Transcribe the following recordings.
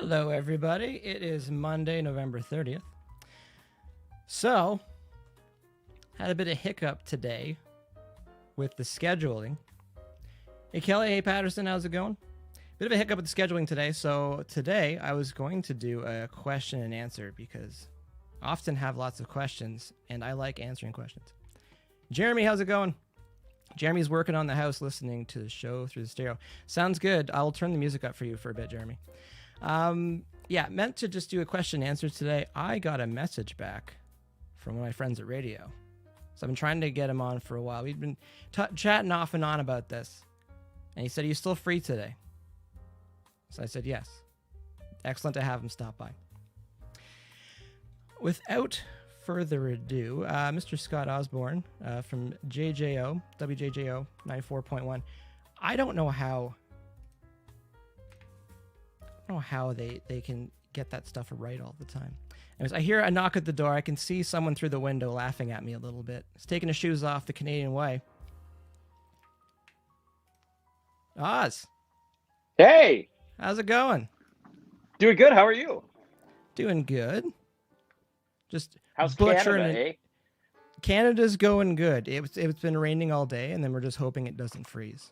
Hello, everybody. It is Monday, November 30th. So, had a bit of hiccup today with the scheduling. Hey, Kelly. Hey, Patterson. How's it going? Bit of a hiccup with the scheduling today. So, today I was going to do a question and answer because I often have lots of questions and I like answering questions. Jeremy, how's it going? Jeremy's working on the house listening to the show through the stereo. Sounds good. I'll turn the music up for you for a bit, Jeremy. Yeah, meant to just do a question and answer today. I got a message back from one of my friends at radio. So I've been trying to get him on for a while. We've been chatting off and on about this. And he said, "Are you still free today?" So I said, yes. Excellent to have him stop by. Without further ado, Mr. Scott Ozzborn from JJO, WJJO 94.1. I don't know how they can get that stuff right all the time. Anyways, I hear a knock at the door. I can see someone through the window laughing at me a little bit. He's taking his shoes off the Canadian way. Oz. Hey. How's it going? Doing good. How are you? Doing good. Just how's butchering Canada, eh? Canada's going good. It's been raining all day, and then we're just hoping it doesn't freeze.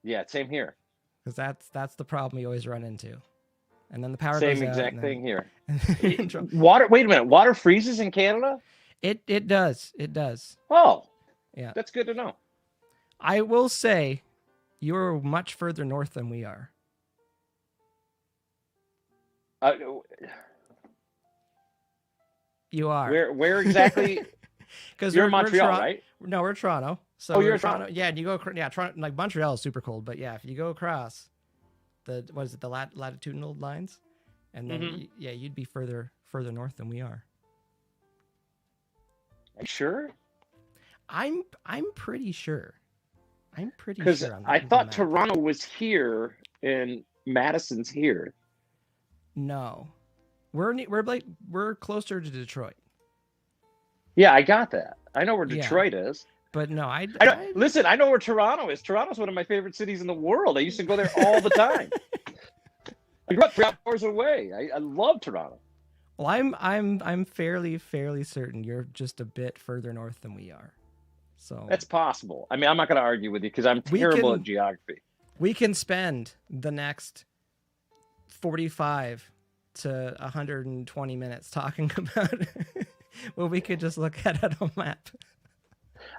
Yeah, same here. Because that's the problem we always run into. And then the power goes out. Same exact thing here. Water. Wait a minute. Water freezes in Canada? It does. It does. Oh. Yeah. That's good to know. I will say you're much further north than we are. You are. Where exactly? Because you're in Montreal, right? No, we're Toronto. So you're Toronto. Yeah, and you go. Yeah, Toronto. Like Montreal is super cold, but yeah, if you go across the latitudinal lines, and then you'd be further north than we are. Are you sure? I'm pretty sure. I'm pretty sure. Because I thought Toronto was here and Madison's here. No, we're closer to Detroit. Yeah, I got that. I know where Detroit is. But no, listen, I know where Toronto is. Toronto's one of my favorite cities in the world. I used to go there all the time. I grew up 3 hours away. I love Toronto. Well, I'm fairly certain you're just a bit further north than we are. So that's possible. I mean, I'm not going to argue with you because I'm terrible at geography. We can spend the next 45 to 120 minutes talking about well, we could just look at it on a map.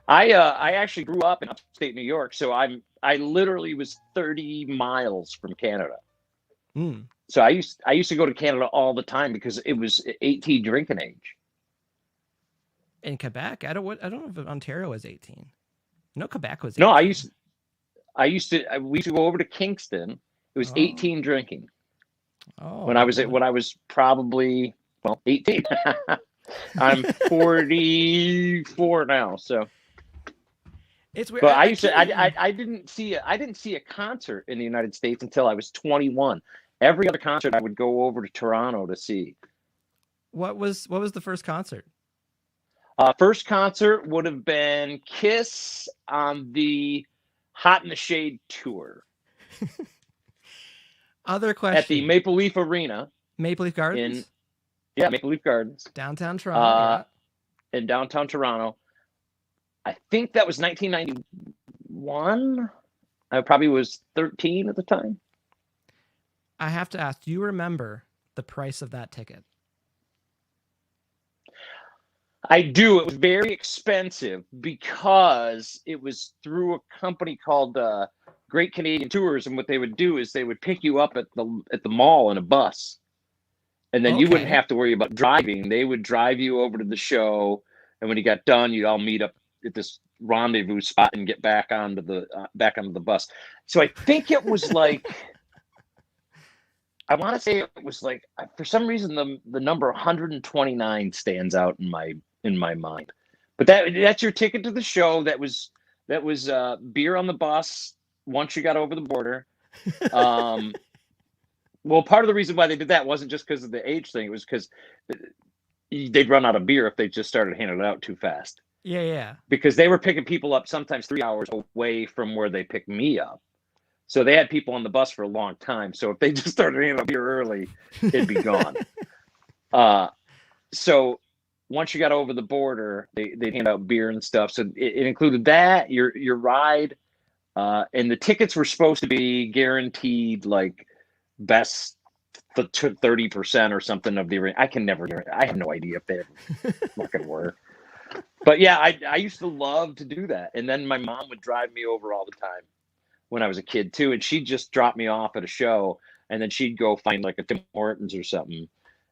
I actually grew up in upstate New York, so I literally was 30 miles from Canada. So I used to go to Canada all the time because it was 18 drinking age. In Quebec, I don't know if Ontario was 18. No, Quebec was 18. No, we used to go over to Kingston. It was 18 drinking. Oh. When I was probably 18. I'm 44 now, so it's weird. But I didn't see a concert in the United States until I was 21. Every other concert I would go over to Toronto to see. What was the first concert? First concert would have been Kiss on the Hot in the Shade tour. Other question. At the Maple Leaf Arena. Maple Leaf Gardens? Maple Leaf Gardens. Downtown Toronto. In downtown Toronto. I think that was 1991. I probably was 13 at the time. I have to ask, do you remember the price of that ticket? I do. It was very expensive because it was through a company called Great Canadian Tours, and what they would do is they would pick you up at the mall in a bus. And then you wouldn't have to worry about driving. They would drive you over to the show, and when you got done, you'd all meet up at this rendezvous spot and get back onto the bus. So I think it was like, I want to say it was like, for some reason the number 129 stands out in my mind. But that's your ticket to the show. That was beer on the bus once you got over the border. Well, part of the reason why they did that wasn't just because of the age thing. It was because they'd run out of beer if they just started handing it out too fast. Yeah. Because they were picking people up sometimes 3 hours away from where they picked me up. So they had people on the bus for a long time. So if they just started handing out beer early, it'd be gone. So once you got over the border, they'd hand out beer and stuff. So it included that, your ride, and the tickets were supposed to be guaranteed like best 30% or something of the. I can never. I have no idea if they fucking were. But yeah, I used to love to do that, and then my mom would drive me over all the time when I was a kid too, and she'd just drop me off at a show, and then she'd go find like a Tim Hortons or something,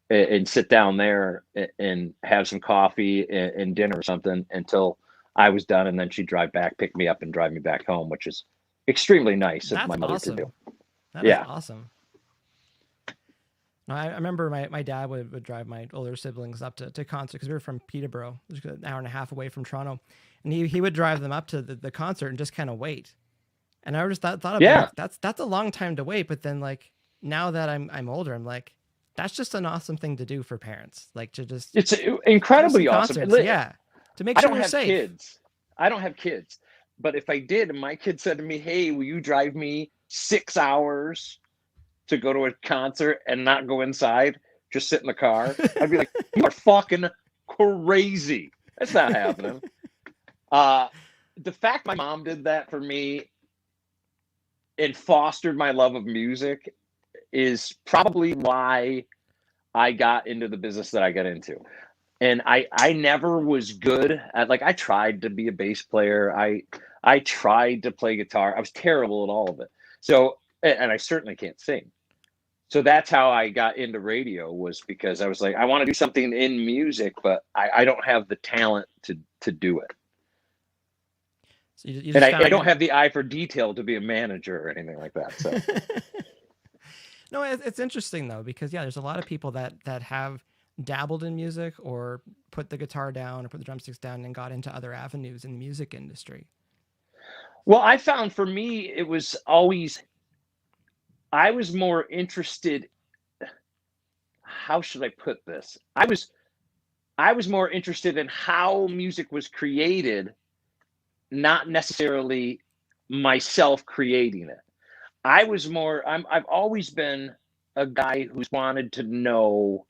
and sit down there and have some coffee and dinner or something until I was done, and then she'd drive back, pick me up, and drive me back home, which is extremely nice of my mother to do. That is awesome. No, I remember my dad would drive my older siblings up to concert because we were from Peterborough, just an hour and a half away from Toronto, and he would drive them up to the concert and just kind of wait. And I just thought about like, that's a long time to wait. But then like now that I'm older, I'm like, that's just an awesome thing to do for parents. Like to just it's incredibly awesome. Yeah, to make sure you're safe. Kids. I don't have kids, but if I did, and my kid said to me, "Hey, will you drive me 6 hours to go to a concert and not go inside, just sit in the car?" I'd be like, "You are fucking crazy. That's not happening." The fact my mom did that for me and fostered my love of music is probably why I got into the business that I got into. And I never was good at, like, I tried to be a bass player. I tried to play guitar. I was terrible at all of it. So, and I certainly can't sing. So that's how I got into radio, was because I was like, I want to do something in music, but I don't have the talent to do it. So and I don't have the eye for detail to be a manager or anything like that. So. No, it's interesting though, because there's a lot of people that have dabbled in music or put the guitar down or put the drumsticks down and got into other avenues in the music industry. Well, I found for me, it was always, I was more interested. How should I put this? I was more interested in how music was created, not necessarily myself creating it. I've always been a guy who's wanted to know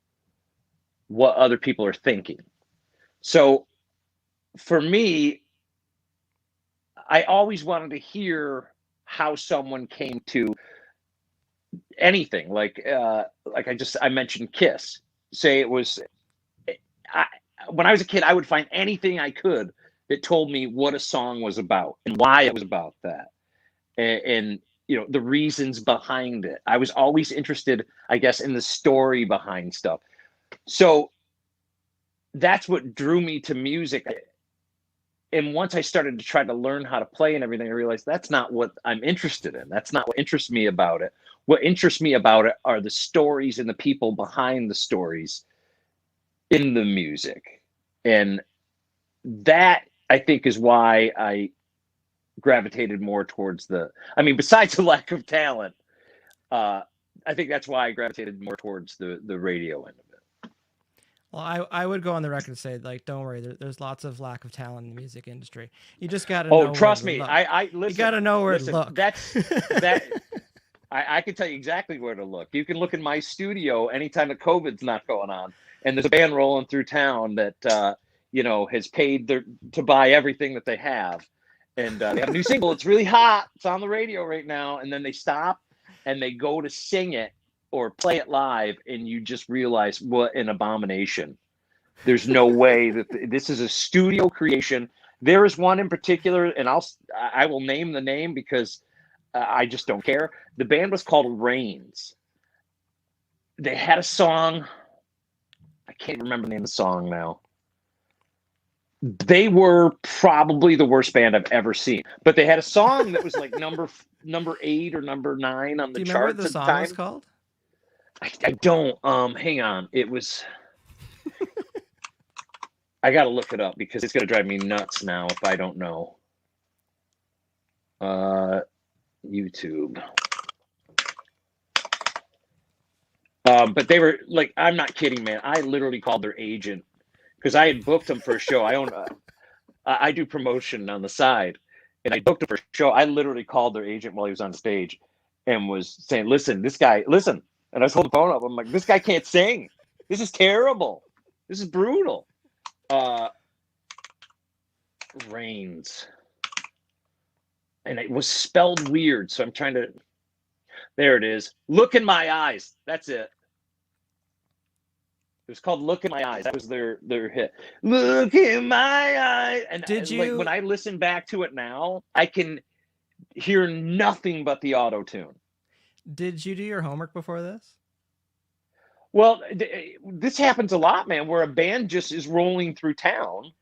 what other people are thinking. So for me, I always wanted to hear how someone came to anything. Like I mentioned Kiss. Say it was, when I was a kid, I would find anything I could that told me what a song was about and why it was about that. And the reasons behind it. I was always interested, I guess, in the story behind stuff. So that's what drew me to music. And once I started to try to learn how to play and everything, I realized that's not what I'm interested in. That's not what interests me about it. What interests me about it are the stories and the people behind the stories in the music. And that, I think, is why I gravitated more towards besides the lack of talent, I think that's why I gravitated more towards the radio end of it. Well, I would go on the record and say, like, don't worry, there's lots of lack of talent in the music industry. You just got to know. Oh, trust me. Listen, you got to know where to look. I can tell you exactly where to look. You can look in my studio anytime the COVID's not going on, and there's a band rolling through town that has paid to buy everything that they have. And they have a new single. It's really hot. It's on the radio right now. And then they stop and they go to sing it or play it live. And you just realize what an abomination. There's no way that this is a studio creation. There is one in particular, and I will name the name because I just don't care. The band was called Rains. They had a song. I can't remember the name of the song now. They were probably the worst band I've ever seen, but they had a song that was like number 8 or number 9 on the charts. Do you remember what the song was called? I don't. Hang on. It was. I got to look it up because it's going to drive me nuts now if I don't know. YouTube. But they were like, I'm not kidding, man. I literally called their agent. Because I had booked him for a show. I do promotion on the side, and I booked him for a show. I literally called their agent while he was on stage, and was saying, listen, this guy, listen. And I was holding the phone up. I'm like, this guy can't sing. This is terrible. This is brutal. Rains. And it was spelled weird. So I'm trying to, there it is. Look in My Eyes. That's it. It was called Look in My Eyes. That was their hit. Look in my eyes. And like, when I listen back to it now, I can hear nothing but the auto-tune. Did you do your homework before this? Well, this happens a lot, man, where a band just is rolling through town,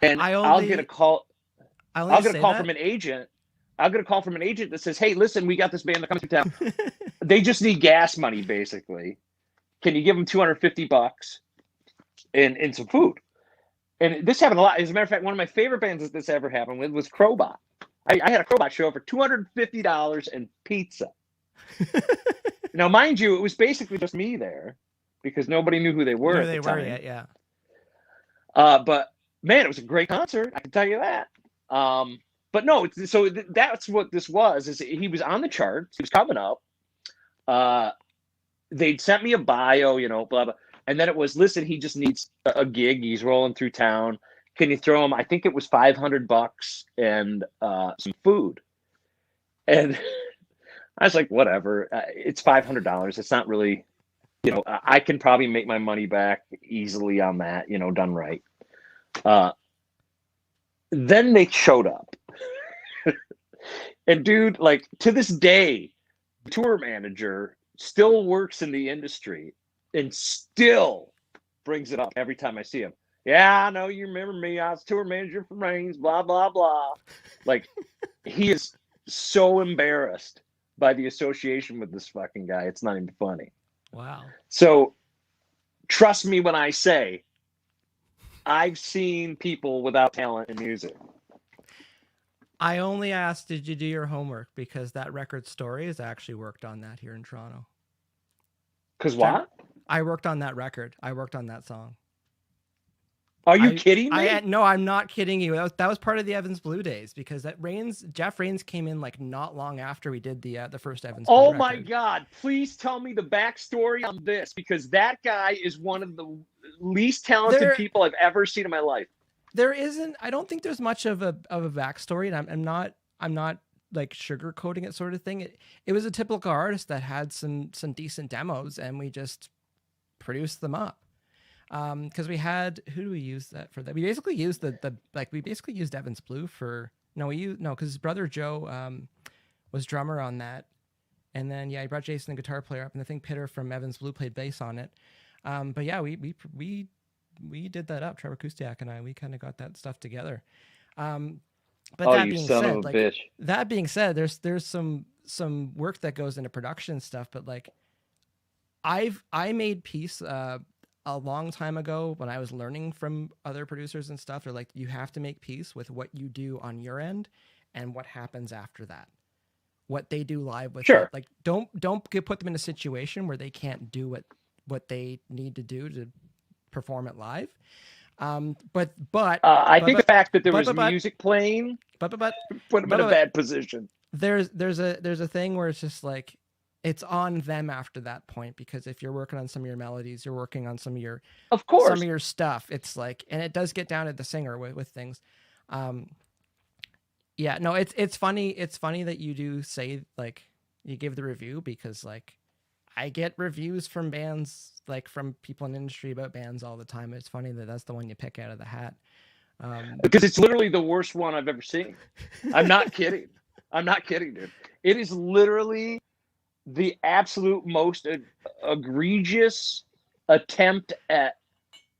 and I'll get a call. I'll get a call from an agent. I'll get a call from an agent that says, hey, listen, we got this band that comes through town. They just need gas money, basically. Can you give them $250 and some food? And this happened a lot. As a matter of fact, one of my favorite bands that this ever happened with was Crowbot. I had a Crowbot show for $250 and pizza. Now, mind you, it was basically just me there because nobody knew who they were at the time. Yet, yeah. But man, it was a great concert. I can tell you that. But no, so that's what this was. Is he was on the charts. He was coming up. They'd sent me a bio, blah, blah. And then it was, listen, he just needs a gig. He's rolling through town. Can you throw him? I think it was $500 and some food. And I was like, whatever. It's $500. It's not really, I can probably make my money back easily on that, done right. Then they showed up. And dude, like to this day, the tour manager still works in the industry and still brings it up every time I see him. Yeah, I know you remember me. I was tour manager for Reigns, blah, blah, blah. Like, he is so embarrassed by the association with this fucking guy. It's not even funny. Wow. So, trust me when I say, I've seen people without talent in music. I only asked, did you do your homework? Because that record story has actually worked on that here in Toronto. Because what? I worked on that record. I worked on that song. Are you kidding me? No, I'm not kidding you. That was part of the Evans Blue days because Jeff Rains came in like not long after we did the first Evans Blue record. My God. Please tell me the backstory on this because that guy is one of the least talented people I've ever seen in my life. I don't think there's much of a backstory, and I'm not like sugarcoating it sort of thing. It was a typical artist that had some decent demos and we just produced them up. Because we had, who do we use that for? That we basically used we used Evans Blue because his brother Joe was drummer on that, and then he brought Jason, the guitar player, up, and I think Pitter from Evans Blue played bass on it. But yeah, we did that up. Trevor Kustiak and I, we kind of got that stuff together. But that being said, there's some work that goes into production stuff, but like I made peace a long time ago when I was learning from other producers and stuff. They're like, you have to make peace with what you do on your end and what happens after that. What they do live with it. Like don't put them in a situation where they can't do what they need to do to perform it live. But I think the fact that there was music playing put them in a bad position. There's a thing where it's just like it's on them after that point, because if you're working on some of your melodies, you're working on some of your stuff. It's like, and it does get down to the singer with things. Yeah, no, it's funny. It's funny that you do say like you give the review, because like I get reviews from bands, like from people in the industry about bands all the time. It's funny that that's the one you pick out of the hat. Because it's literally the worst one I've ever seen. I'm not kidding. I'm not kidding, dude. It is literally the absolute most egregious attempt at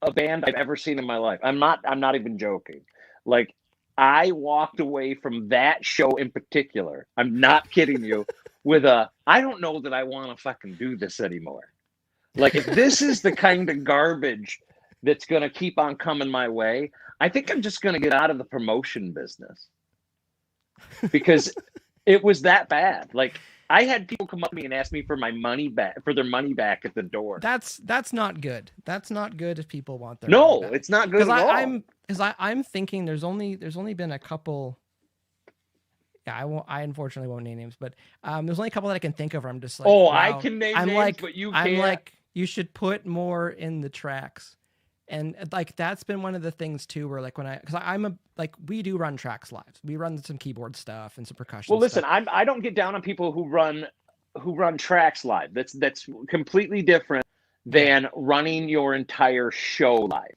a band I've ever seen in my life. I'm not even joking. Like, I walked away from that show in particular, I'm not kidding you, with I don't know that I want to fucking do this anymore. Like, if this is the kind of garbage that's going to keep on coming my way, I think I'm just going to get out of the promotion business. Because it was that bad. Like, I had people come up to me and ask me for my money back, for their money back at the door. That's not good. That's not good if people want their money back. It's not good at all. I'm thinking there's only been a couple. Yeah, I unfortunately won't name names, but there's only a couple that I can think of where I'm just like, Oh, wow. I can name I'm names, like, but you I'm can't. like, you should put more in the tracks. And like that's been one of the things too, where like because I'm a like we do run tracks live. We run some keyboard stuff and some percussion. Well, listen, stuff. I don't get down on people who run tracks live. That's completely different than running your entire show live.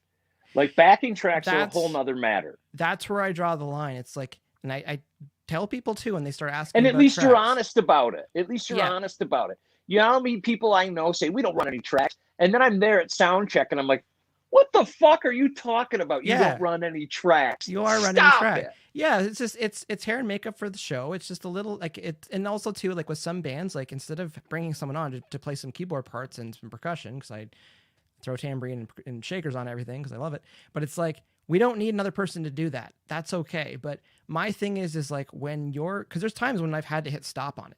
Like backing tracks are a whole nother matter. That's where I draw the line. It's like, and I tell people too when they start asking. And at least tracks. you're honest about it. At least you're honest about it. You know how many people I know say we don't run any tracks, and then I'm there at sound check, and I'm like, "What the fuck are you talking about? You don't run any tracks. You are running tracks. Yeah, it's just it's hair and makeup for the show. It's just a little like it, and also too like with some bands, like instead of bringing someone on to play some keyboard parts and some percussion, because I throw tambourine and shakers on everything because I love it, but it's like we don't need another person to do that. That's okay. But my thing is like when because there's times when I've had to hit stop on it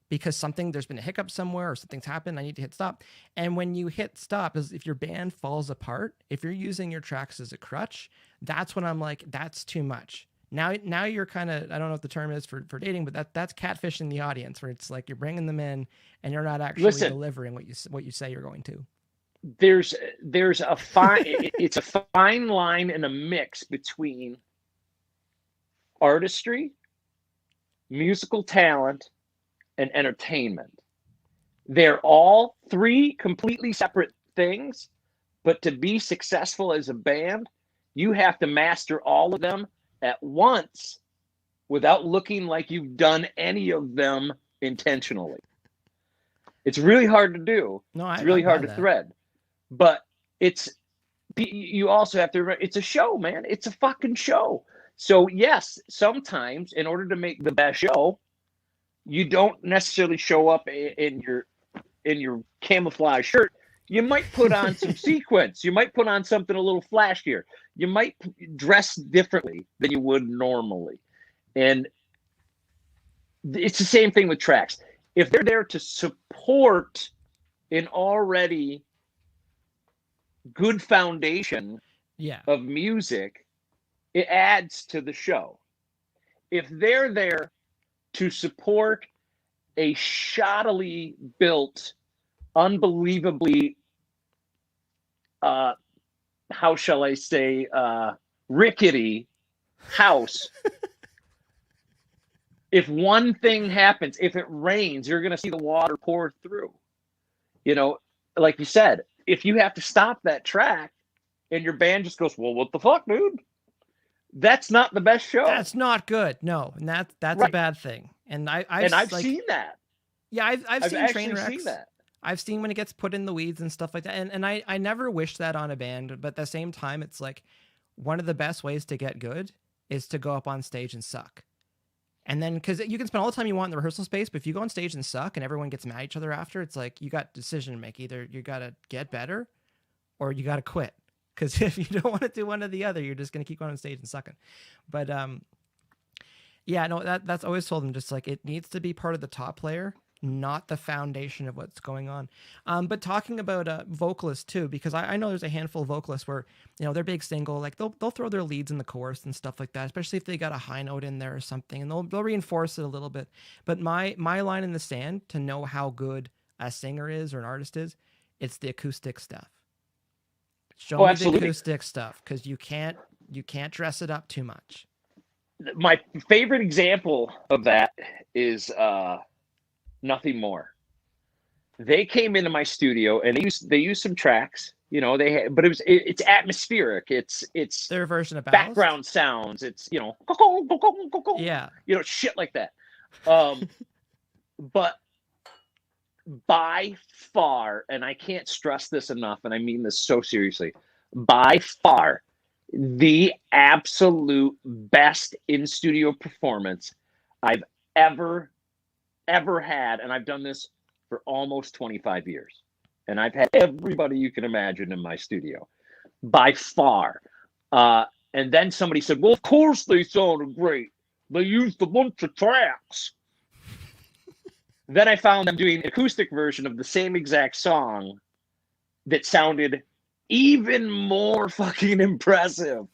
because there's been a hiccup somewhere or something's happened. I need to hit stop. And when you hit stop, is if your band falls apart, if you're using your tracks as a crutch, that's when I'm like, that's too much. Now you're kind of, I don't know what the term is for dating, but that's catfishing the audience, where it's like you're bringing them in and you're not actually delivering what you say you're going to. There's a fine it's a fine line and a mix between artistry, musical talent, and entertainment. They're all three completely separate things, but to be successful as a band, you have to master all of them at once without looking like you've done any of them intentionally. It's really hard to do. It's really hard to thread. But you also have to remember, it's a show, man. It's a fucking show. So yes, sometimes in order to make the best show, you don't necessarily show up in your camouflage shirt. You might put on some sequins. You might put on something a little flashier. You might dress differently than you would normally. And it's the same thing with tracks. If they're there to support an already good foundation of music, it adds to the show. If they're there to support a shoddily built, unbelievably, how shall I say, rickety house, if one thing happens, if it rains, you're going to see the water pour through. You know, like you said, if you have to stop that track and your band just goes, well, what the fuck, dude? That's not the best show. That's not good. No, and that's a bad thing. And I've seen that. Yeah, I've seen train wrecks. Seen that. I've seen when it gets put in the weeds and stuff like that. And I never wish that on a band, but at the same time, it's like one of the best ways to get good is to go up on stage and suck. And then, because you can spend all the time you want in the rehearsal space, but if you go on stage and suck and everyone gets mad at each other after, it's like you got a decision to make. Either you got to get better or you got to quit. Because if you don't want to do one or the other, you're just going to keep going on stage and sucking. But yeah, no, that's always told them, just like it needs to be part of the top player, not the foundation of what's going on. But talking about vocalists too, because I know there's a handful of vocalists where, you know, they're big single, like they'll throw their leads in the chorus and stuff like that, especially if they got a high note in there or something, and they'll reinforce it a little bit. But my line in the sand to know how good a singer is or an artist is, it's the acoustic stuff. Show me the acoustic stuff, because you can't dress it up too much. My favorite example of that is Nothing More. They came into my studio and they used some tracks, you know, but it's atmospheric. It's their version of background sounds. It's, you know, yeah, you know, shit like that. But by far, and I can't stress this enough, and I mean this so seriously, by far the absolute best in-studio performance I've ever had, and I've done this for almost 25 years, and I've had everybody you can imagine in my studio, by far. And then somebody said, well, of course they sounded great. They used a bunch of tracks. Then I found them doing an acoustic version of the same exact song that sounded even more fucking impressive.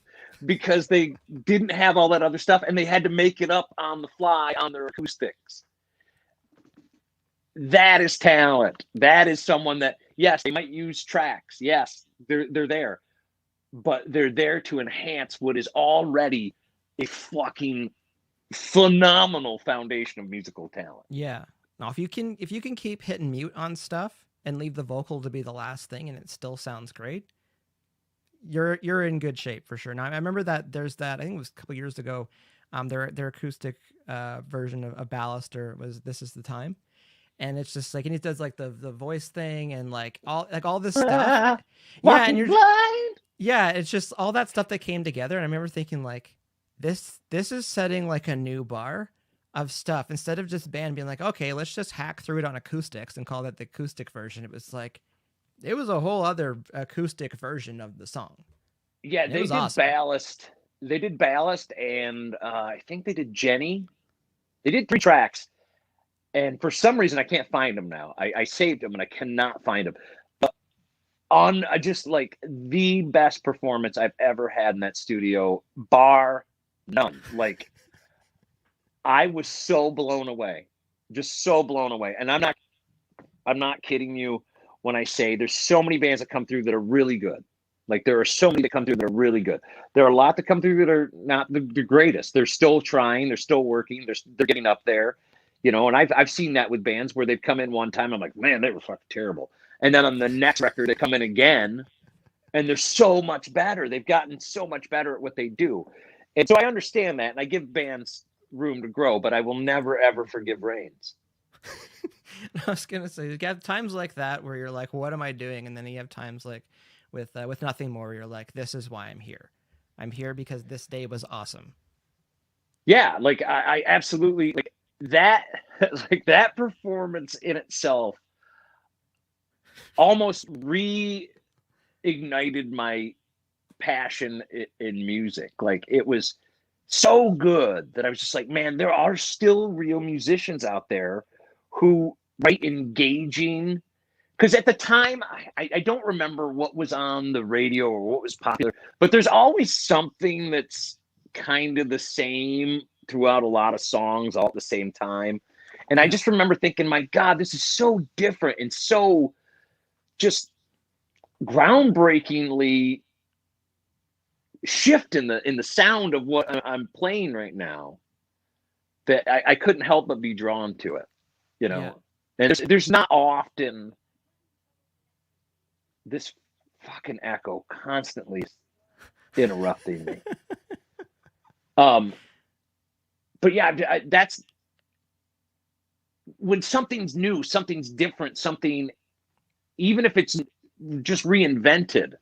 because they didn't have all that other stuff and they had to make it up on the fly on their acoustics. That is talent. That is someone that, yes, they might use tracks. Yes, they're there. But they're there to enhance what is already a fucking phenomenal foundation of musical talent. Yeah. Now, if you can keep hitting mute on stuff and leave the vocal to be the last thing and it still sounds great, you're in good shape for sure. Now, I remember that there's that, I think it was a couple years ago, their acoustic version of Ballaster was This Is the Time. And it's just like, and he does like the voice thing and like all this stuff. Yeah, and you're blind. Yeah, it's just all that stuff that came together. And I remember thinking like, this is setting like a new bar of stuff. Instead of just band being like, okay, let's just hack through it on acoustics and call that the acoustic version. It was like, it was a whole other acoustic version of the song. Yeah, they did awesome. Ballast. They did Ballast, and I think they did Jenny. They did 3 tracks. And for some reason, I can't find them now. I saved them, and I cannot find them. But on just like the best performance I've ever had in that studio, bar none. Like, I was so blown away, just so blown away. And I'm not kidding you when I say there's so many bands that come through that are really good. Like, there are so many that come through that are really good. There are a lot that come through that are not the greatest. They're still trying. They're still working. They're getting up there. You know, and I've seen that with bands where they've come in one time. I'm like, man, they were fucking terrible. And then on the next record, they come in again, and they're so much better. They've gotten so much better at what they do. And so I understand that, and I give bands room to grow, but I will never, ever forgive Reigns. I was going to say, you have times like that where you're like, what am I doing? And then you have times like with Nothing More, where you're like, this is why I'm here. I'm here because this day was awesome. Yeah, like I absolutely... like, that performance in itself almost reignited my passion in music. Like, it was so good that I was just like, man, there are still real musicians out there who write engaging. Because at the time, I don't remember what was on the radio or what was popular, but there's always something that's kind of the same throughout a lot of songs all at the same time. And I just remember thinking, my God, this is so different and so just groundbreakingly shift in the sound of what I'm playing right now, that I couldn't help but be drawn to it, you know. Yeah. And there's not often this fucking echo constantly interrupting me. But yeah, that's when something's new, something's different, something, even if it's just reinvented,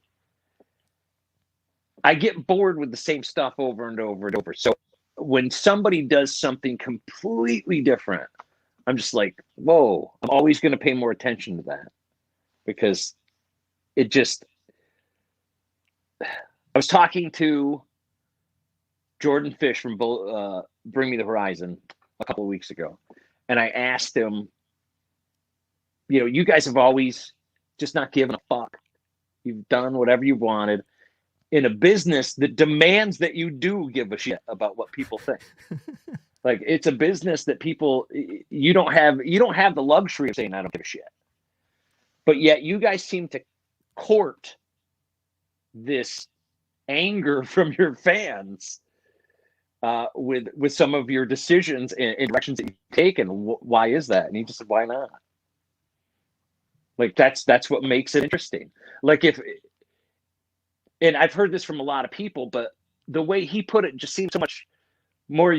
I get bored with the same stuff over and over and over. So when somebody does something completely different, I'm just like, whoa, I'm always going to pay more attention to that, because it just, I was talking to Jordan Fish from Bring Me the Horizon a couple of weeks ago, and I asked him, you know, you guys have always just not given a fuck. You've done whatever you wanted in a business that demands that you do give a shit about what people think. Like, it's a business that people, you don't have the luxury of saying, I don't give a shit. But yet you guys seem to court this anger from your fans with some of your decisions and directions that you've taken. Why is that? And he just said, why not? Like, that's what makes it interesting. Like, and I've heard this from a lot of people, but the way he put it just seems so much more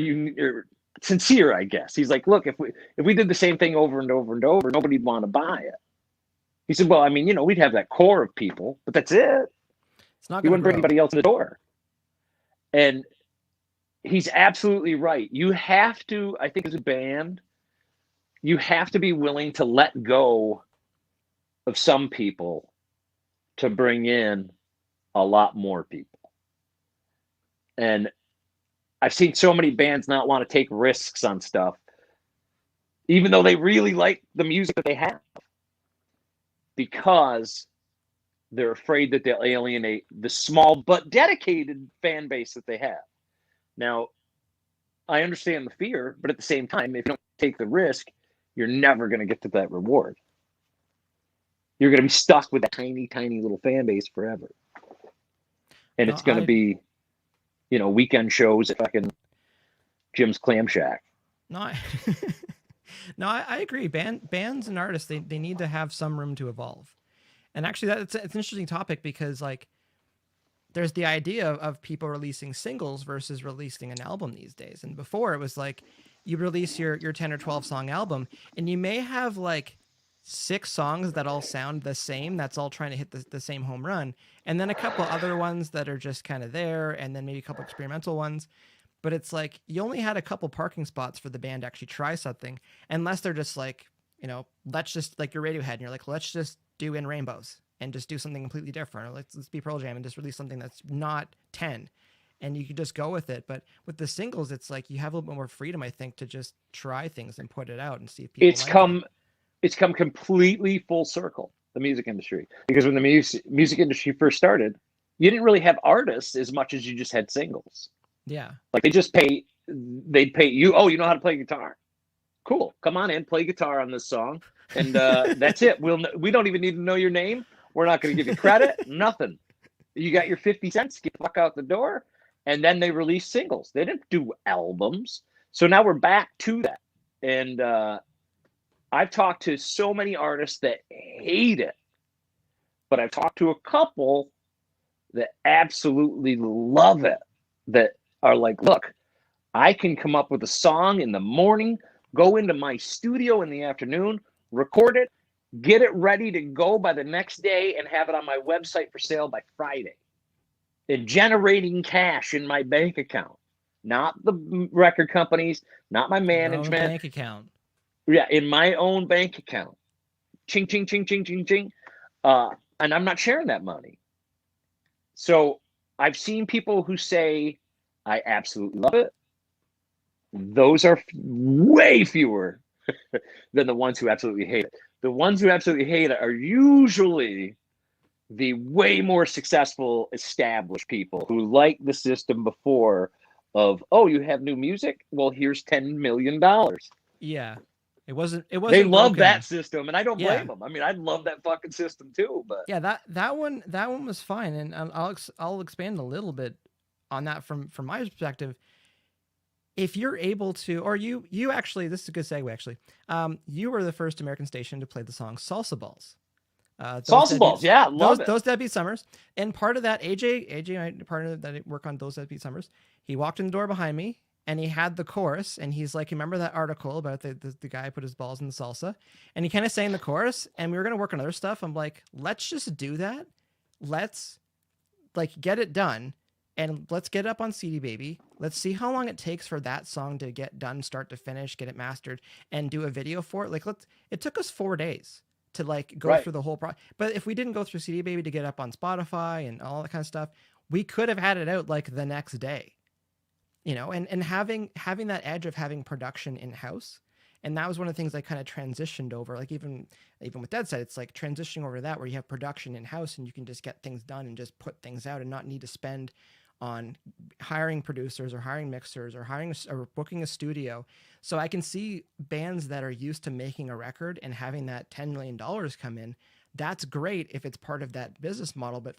sincere, I guess. He's like, look, if we did the same thing over and over and over, nobody'd want to buy it. He said, well, I mean, you know, we'd have that core of people, but that's it. It's not. You wouldn't bring anybody else in the door. And he's absolutely right. You have to, I think, as a band, you have to be willing to let go of some people to bring in a lot more people. And I've seen so many bands not want to take risks on stuff, even though they really like the music that they have, because they're afraid that they'll alienate the small but dedicated fan base that they have. Now, I understand the fear, but at the same time, if you don't take the risk, you're never going to get to that reward. You're going to be stuck with that tiny, tiny little fan base forever. And No, it's going to be, weekend shows at fucking Jim's Clam Shack. No, I agree. Bands and artists, they need to have some room to evolve. And actually, it's an interesting topic because, like, there's the idea of people releasing singles versus releasing an album these days. And before, it was like you release your 10 or 12 song album, and you may have like 6 songs that all sound the same. That's all trying to hit the same home run. And then a couple other ones that are just kind of there, and then maybe a couple experimental ones. But it's like you only had a couple parking spots for the band to actually try something, unless they're just like, let's just, like your Radiohead, and you're like, let's just do In Rainbows and just do something completely different. Or let's be Pearl Jam and just release something that's not 10. And you could just go with it. But with the singles, it's like you have a little bit more freedom, I think, to just try things and put it out and see if people It's come completely full circle, the music industry. Because when the music industry first started, you didn't really have artists as much as you just had singles. Yeah. Like they'd pay you, oh, you know how to play guitar. Cool. Come on in, play guitar on this song. And that's it. We don't even need to know your name. We're not going to give you credit, nothing. You got your 50 cents, get the fuck out the door. And then they released singles. They didn't do albums. So now we're back to that. And I've talked to so many artists that hate it, but I've talked to a couple that absolutely love it, that are like, look, I can come up with a song in the morning, go into my studio in the afternoon, record it, get it ready to go by the next day, and have it on my website for sale by Friday. And generating cash in my bank account, not the record companies, not my management. Your own bank account. Yeah, in my own bank account. Ching, ching, ching, ching, ching, ching. And I'm not sharing that money. So I've seen people who say, I absolutely love it. Those are way fewer than the ones who absolutely hate it. The ones who absolutely hate it are usually the way more successful, established people who like the system before of, oh, you have new music? Well, here's $10 million. Yeah. It wasn't They love broken. that system, and I don't blame them. I mean, I love that fucking system too. But yeah, that one was fine, and I'll expand a little bit on that from my perspective. If you're able to, or you actually, this is a good segue actually. You were the first American station to play the song Salsa Balls. Salsa Balls, yeah, love it. Those Deadbeat Summers, and part of that, AJ, partner that work on those Deadbeat Summers, he walked in the door behind me. And he had the chorus, and he's like, remember that article about the guy put his balls in the salsa? And he kind of sang the chorus, and we were going to work on other stuff. I'm like, let's just do that. Let's like get it done, and let's get it up on CD Baby. Let's see how long it takes for that song to get done, start to finish, get it mastered, and do a video for it. Like, it took us 4 days to like go through the whole process. But if we didn't go through CD Baby to get up on Spotify and all that kind of stuff, we could have had it out like the next day. And having that edge of having production in-house. And that was one of the things I kind of transitioned over, like even with Dead Set, it's like transitioning over to that where you have production in-house and you can just get things done and just put things out and not need to spend on hiring producers or hiring mixers or or booking a studio. So I can see bands that are used to making a record and having that $10 million come in. That's great if it's part of that business model. But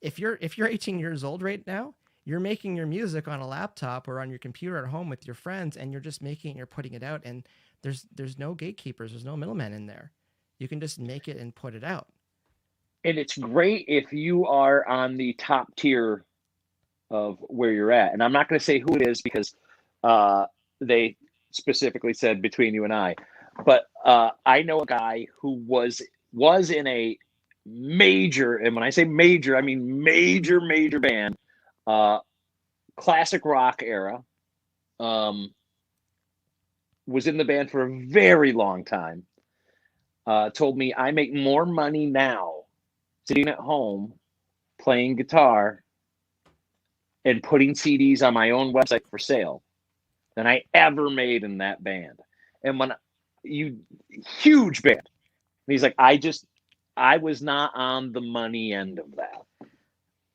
if you're 18 years old right now, you're making your music on a laptop or on your computer at home with your friends, and you're just making it, you're putting it out, and there's no gatekeepers, there's no middlemen in there. You can just make it and put it out. And it's great if you are on the top tier of where you're at. And I'm not going to say who it is because they specifically said between you and I. But I know a guy who was in a major, and when I say major, I mean major band. Classic rock era, was in the band for a very long time, told me I make more money now sitting at home playing guitar and putting CDs on my own website for sale than I ever made in that band. And huge band. And he's like, I just I was not on the money end of that.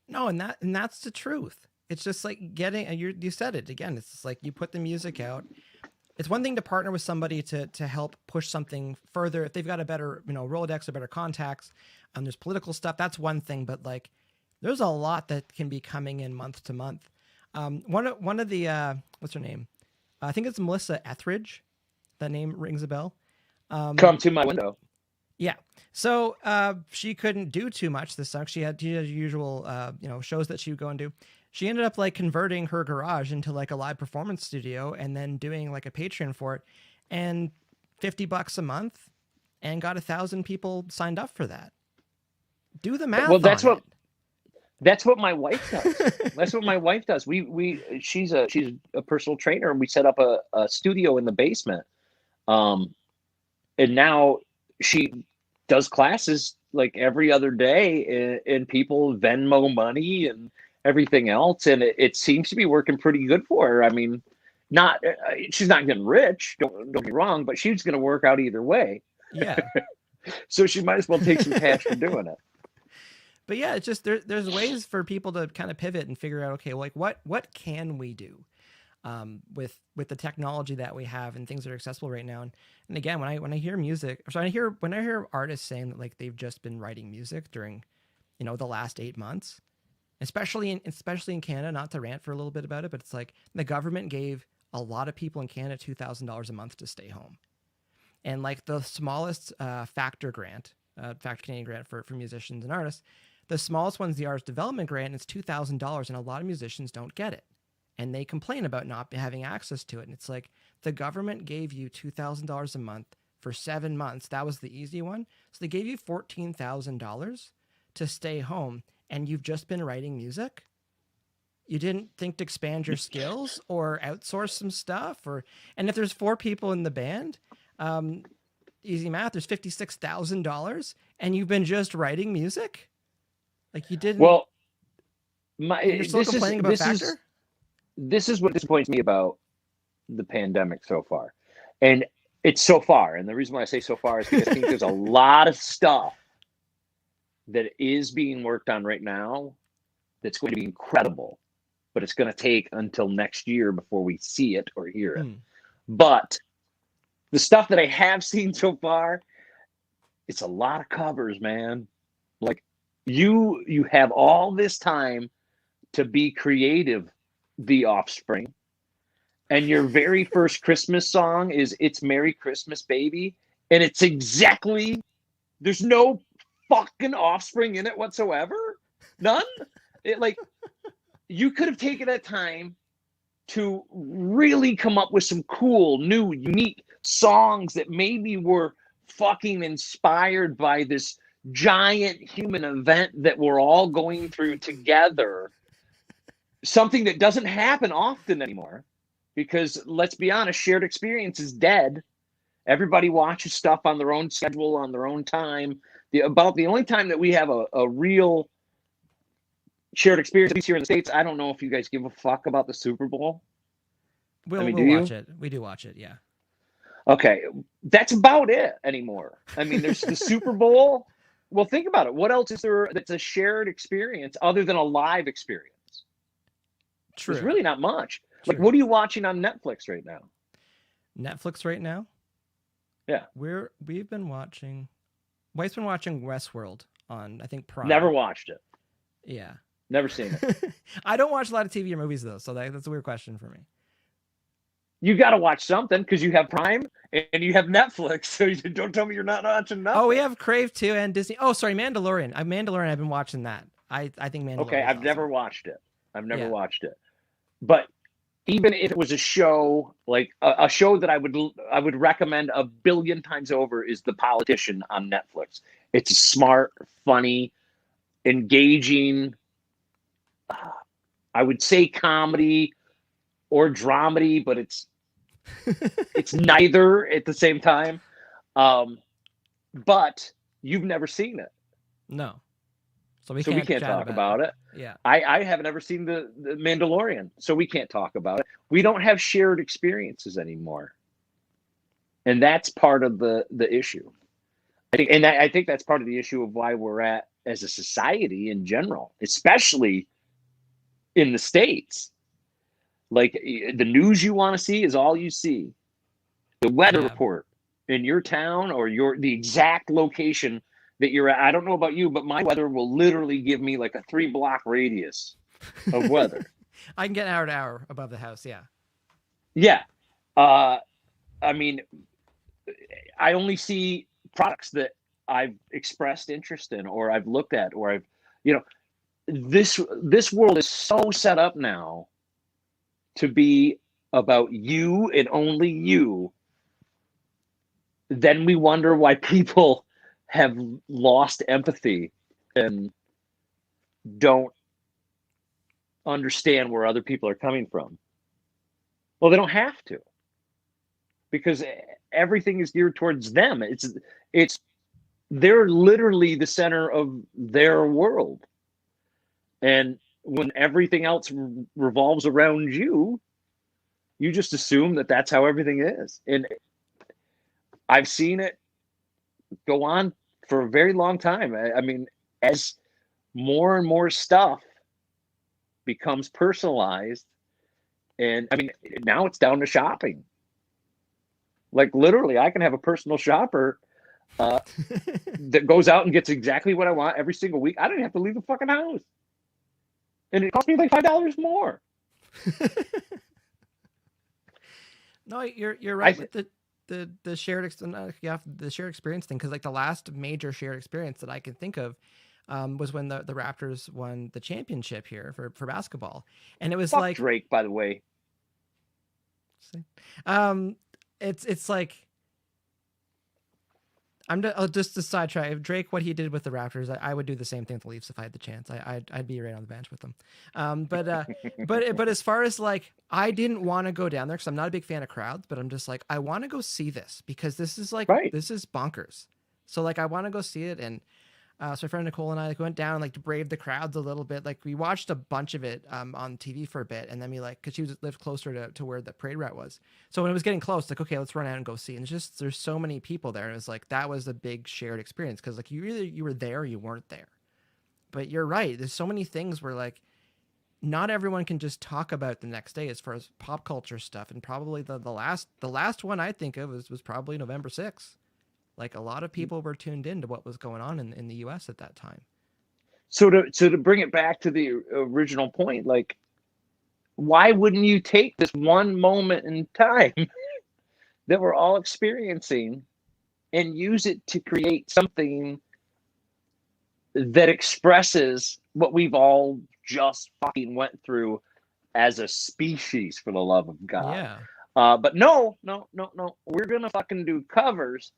No, and that's the truth. It's just like getting, and you said it again. It's just like you put the music out. It's one thing to partner with somebody to help push something further. If they've got a better, Rolodex or better contacts, there's political stuff. That's one thing, but like, there's a lot that can be coming in month to month. One of the what's her name? I think it's Melissa Etheridge. That name rings a bell. Come to my window. Yeah. So she couldn't do too much this summer. She had usual shows that she would go and do. She ended up like converting her garage into like a live performance studio and then doing like a Patreon for it, and $50 a month, and got 1,000 people signed up for that. Do the math. Well, that's what my wife does. That's what my wife does. She's a personal trainer, and we set up a studio in the basement. And now she does classes like every other day, and people Venmo money and everything else, and it seems to be working pretty good for her. I mean, she's not getting rich, don't get me wrong, but she's going to work out either way. Yeah. So she might as well take some cash for doing it. But yeah, it's just there's ways for people to kind of pivot and figure out, okay, like what can we do with the technology that we have and things that are accessible right now. And again, when I hear music, so when I hear artists saying that like they've just been writing music during, the last 8 months, especially in Canada, not to rant for a little bit about it, but it's like the government gave a lot of people in Canada $2,000 a month to stay home. And like the smallest Factor Canadian grant for musicians and artists, the smallest one's the Artist Development Grant, and it's $2,000, and a lot of musicians don't get it. And they complain about not having access to it. And it's like the government gave you $2,000 a month for 7 months. That was the easy one. So they gave you $14,000 to stay home, and you've just been writing music. You didn't think to expand your skills or outsource some stuff, and if there's 4 people in the band, easy math, there's $56,000, and you've been just writing music. Like you didn't. Well, you're still complaining about Factor? This is what disappoints me about the pandemic so far. And it's so far. And the reason why I say so far is because I think there's a lot of stuff that is being worked on right now that's going to be incredible. But it's going to take until next year before we see it or hear it. But the stuff that I have seen so far, it's a lot of covers, man. Like you have all this time to be creative, The Offspring, and your very first Christmas song is "It's Merry Christmas, Baby," and it's exactly, there's no fucking Offspring in it whatsoever. None. You could have taken that time to really come up with some cool, new, unique songs that maybe were fucking inspired by this giant human event that we're all going through together. Something that doesn't happen often anymore, because let's be honest, shared experience is dead. Everybody watches stuff on their own schedule, on their own time. About the only time that we have a real shared experience, at least here in the States, I don't know if you guys give a fuck about the Super Bowl. We'll watch it. We do watch it, yeah. Okay, that's about it anymore. I mean, there's the Super Bowl. Well, think about it. What else is there that's a shared experience other than a live experience? True. There's really not much. True. Like, what are you watching on Netflix right now? Netflix right now? Yeah. We've been watching. Wife's been watching Westworld on, I think, Prime. Never watched it. Yeah. Never seen it. I don't watch a lot of TV or movies though, so that's a weird question for me. You got to watch something because you have Prime and you have Netflix. So don't tell me you're not watching nothing. Oh, we have Crave too and Disney. Oh, sorry, Mandalorian. I've been watching that. I think Mandalorian. Okay, I've never watched it. Watched it. But even if it was a show, like a show that I would recommend a billion times over, is The Politician on Netflix. It's smart, funny, engaging. I would say comedy or dramedy, but it's neither at the same time. But you've never seen it. No. So we can't talk about it. Yeah. I haven't ever seen the Mandalorian, so we can't talk about it. We don't have shared experiences anymore. And that's part of the issue. I think that's part of the issue of why we're at as a society in general, especially in the States. Like the news you want to see is all you see. The weather Yeah. report in your town or the exact location that you're at. I don't know about you, but my weather will literally give me like a 3-block radius of weather. I can get hour to hour above the house. Yeah. Yeah. I mean, I only see products that I've expressed interest in or I've looked at or I've, you know, this world is so set up now to be about you and only you. Then we wonder why people have lost empathy and don't understand where other people are coming from. Well, they don't have to, because everything is geared towards them. It's they're literally the center of their world. And when everything else revolves around you, you just assume that that's how everything is. And I've seen it go on for a very long time. I mean, as more and more stuff becomes personalized, and I mean, now it's down to shopping. Like literally, I can have a personal shopper that goes out and gets exactly what I want every single week. I don't even have to leave the fucking house, and it costs me like $5 more. No, you're right with the shared the shared experience thing, because like the last major shared experience that I can think of was when the Raptors won the championship here for basketball, and it was Fuck like Drake, by the way. It's like I'll just a sidetrack. If Drake, what he did with the Raptors, I would do the same thing with the Leafs if I had the chance. I'd be right on the bench with them. But as far as like, I didn't want to go down there because I'm not a big fan of crowds. But I'm just like, I want to go see this because this is like This is bonkers. So like, I want to go see it. And so my friend Nicole and I went down and like braved the crowds a little bit. Like we watched a bunch of it on TV for a bit, and then we like, because she lived closer to where the parade route was. So when it was getting close, like, okay, let's run out and go see. And there's so many people there, and it was like that was a big shared experience because like you were there or you weren't there. But you're right. There's so many things where like not everyone can just talk about the next day as far as pop culture stuff. And probably the last one I think of was probably November 6th. Like a lot of people were tuned in to what was going on in the US at that time. So to bring it back to the original point, like, why wouldn't you take this one moment in time that we're all experiencing and use it to create something that expresses what we've all just fucking went through as a species, for the love of God? Yeah. But no. We're going to fucking do covers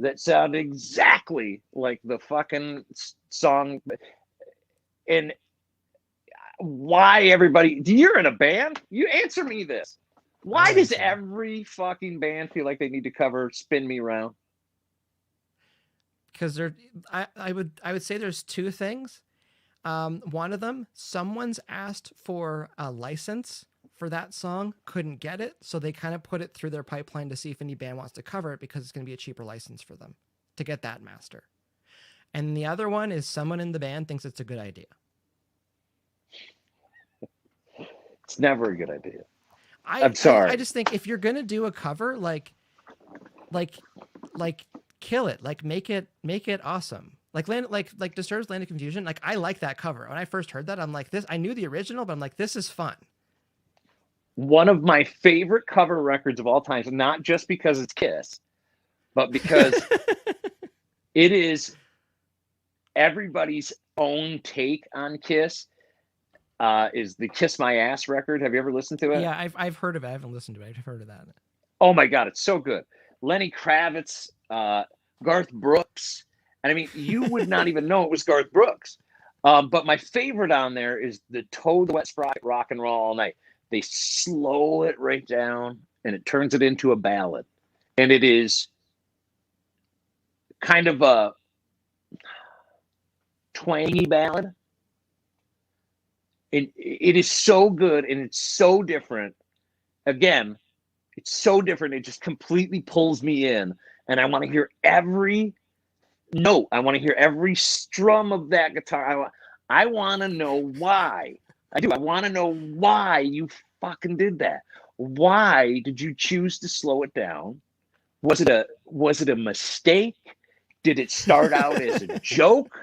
that sound exactly like the fucking song. And why everybody, you're in a band? You answer me this. Why does every fucking band feel like they need to cover Spin Me Round? Because I would say there's two things. One of them, someone's asked for a license for that song, couldn't get it, so they kind of put it through their pipeline to see if any band wants to cover it because it's going to be a cheaper license for them to get that master. And the other one is someone in the band thinks it's a good idea. It's never a good idea. I'm sorry. I just think if you're going to do a cover, like kill it, like make it awesome. Like Disturbed's Land of Confusion. Like I like that cover. When I first heard that, I'm like, this. I knew the original, but I'm like, this is fun. One of my favorite cover records of all time, not just because it's Kiss, but because it is everybody's own take on Kiss, is the Kiss My Ass record. Have you ever listened to it? Yeah, I've heard of it. I haven't listened to it. I've heard of that. Oh my God, it's so good. Lenny Kravitz, Garth Brooks. And I mean, you would not even know it was Garth Brooks. But my favorite on there is the Toad the Wet Sprocket Rock and Roll All Night. They slow it right down and it turns it into a ballad. And it is kind of a twangy ballad. It is so good and it's so different. Again, it's so different. It just completely pulls me in. And I want to hear every note. I want to hear every strum of that guitar. I want to know why. I do. I want to know why you fucking did that. Why did you choose to slow it down? Was it a mistake? Did it start out as a joke?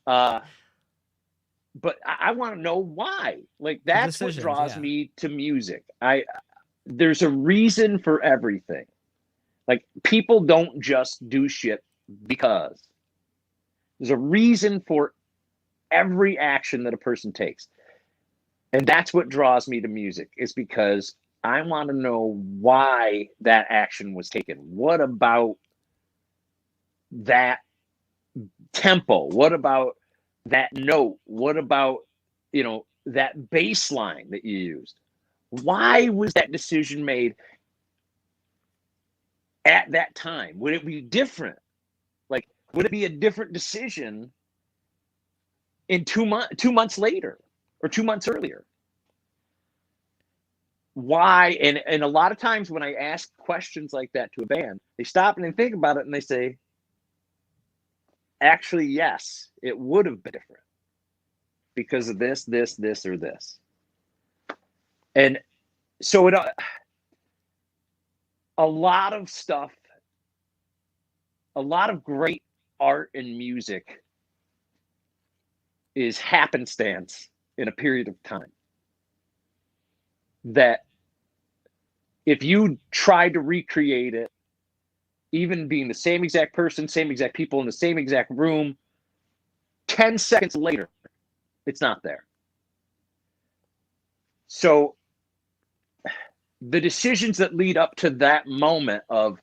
But I want to know why. Like, that's what draws me to music. There's a reason for everything. Like, people don't just do shit because. There's a reason for every action that a person takes. And that's what draws me to music, is because I want to know why that action was taken. What about that tempo? What about that note? What about, that bass line that you used? Why was that decision made at that time? Would it be different? Like, would it be a different decision in 2 months later or 2 months earlier? Why? And a lot of times when I ask questions like that to a band, they stop and they think about it and they say, actually, yes, it would have been different because of this, or this. And so a lot of stuff, a lot of great art and music is happenstance in a period of time. That if you try to recreate it, even being the same exact person, same exact people in the same exact room, 10 seconds later, it's not there. So the decisions that lead up to that moment of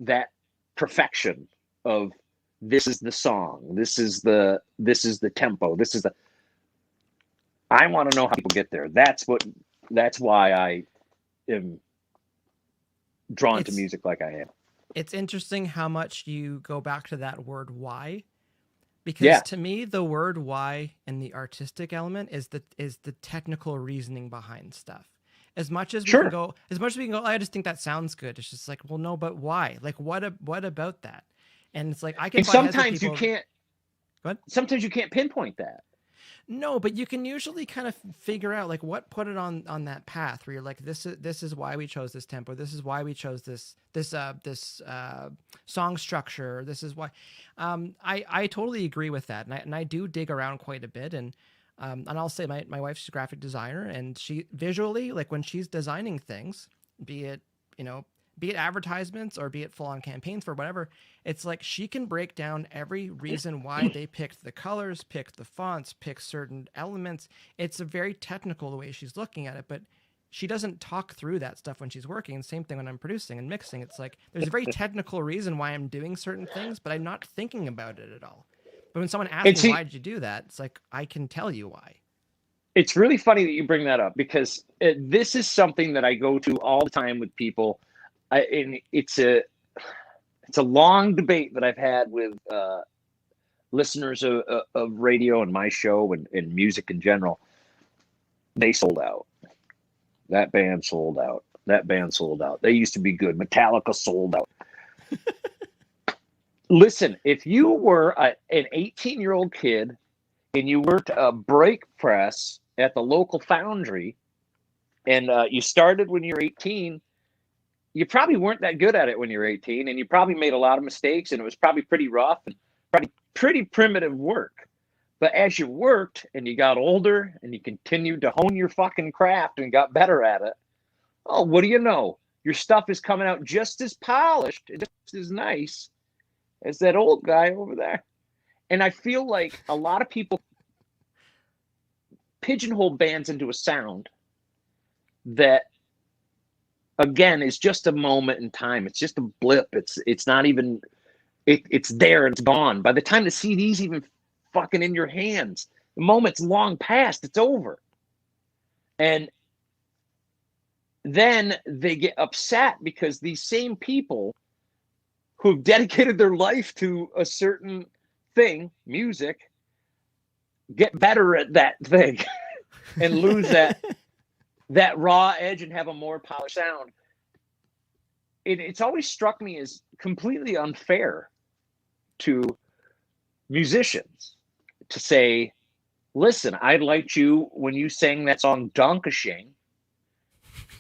that perfection of this is the song, this is the tempo, I want to know how people get there. That's why I am drawn to music like I am. It's interesting how much you go back to that word why, because to me the word why and the artistic element is the technical reasoning behind stuff. As much as we can go, I just think that sounds good. It's just like, well, no, but why? Like, what about that? And it's like, I can. And sometimes you can't. What? Sometimes you can't pinpoint that. No, but you can usually kind of figure out like what put it on that path where you're like, this is why we chose this tempo. This is why we chose this song structure. This is why. I totally agree with that, and I do dig around quite a bit. And I'll say my wife's a graphic designer, and she visually, like when she's designing things, be it advertisements or be it full on campaigns for whatever, it's like she can break down every reason why they picked the colors, picked the fonts, picked certain elements. It's a very technical the way she's looking at it, but she doesn't talk through that stuff when she's working. Same thing when I'm producing and mixing. It's like there's a very technical reason why I'm doing certain things, but I'm not thinking about it at all. But when someone asks me, why did you do that? It's like, I can tell you why. It's really funny that you bring that up, because this is something that I go to all the time with people. And it's a long debate that I've had with listeners of radio and my show and music in general. They sold out. That band sold out. That band sold out. They used to be good. Metallica sold out. Listen, if you were an 18-year-old kid and you worked a brake press at the local foundry and you started when you were 18, you probably weren't that good at it when you were 18, and you probably made a lot of mistakes, and it was probably pretty rough and probably pretty primitive work. But as you worked and you got older and you continued to hone your fucking craft and got better at it, oh, what do you know? Your stuff is coming out just as polished and just as nice as that old guy over there. And I feel like a lot of people pigeonhole bands into a sound that, again, is just a moment in time. It's just a blip. It's not even, it's there and it's gone. By the time the CD's even fucking in your hands, the moment's long past. It's over. And then they get upset because these same people who've dedicated their life to a certain thing, music, get better at that thing and lose that raw edge and have a more polished sound. It's always struck me as completely unfair to musicians to say, listen, I liked you when you sang that song Donkashing,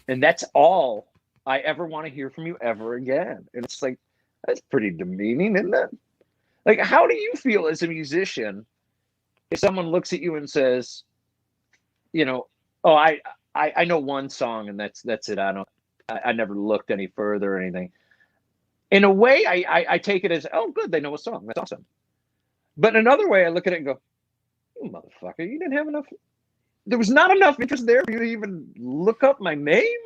and that's all I ever want to hear from you ever again. And it's like, that's pretty demeaning, isn't it? Like, how do you feel as a musician if someone looks at you and says, you know, oh, I know one song and that's it. I never looked any further or anything. In a way, I take it as, oh, good, they know a song. That's awesome. But in another way, I look at it and go, you motherfucker, you didn't have enough. There was not enough interest there for you to even look up my name.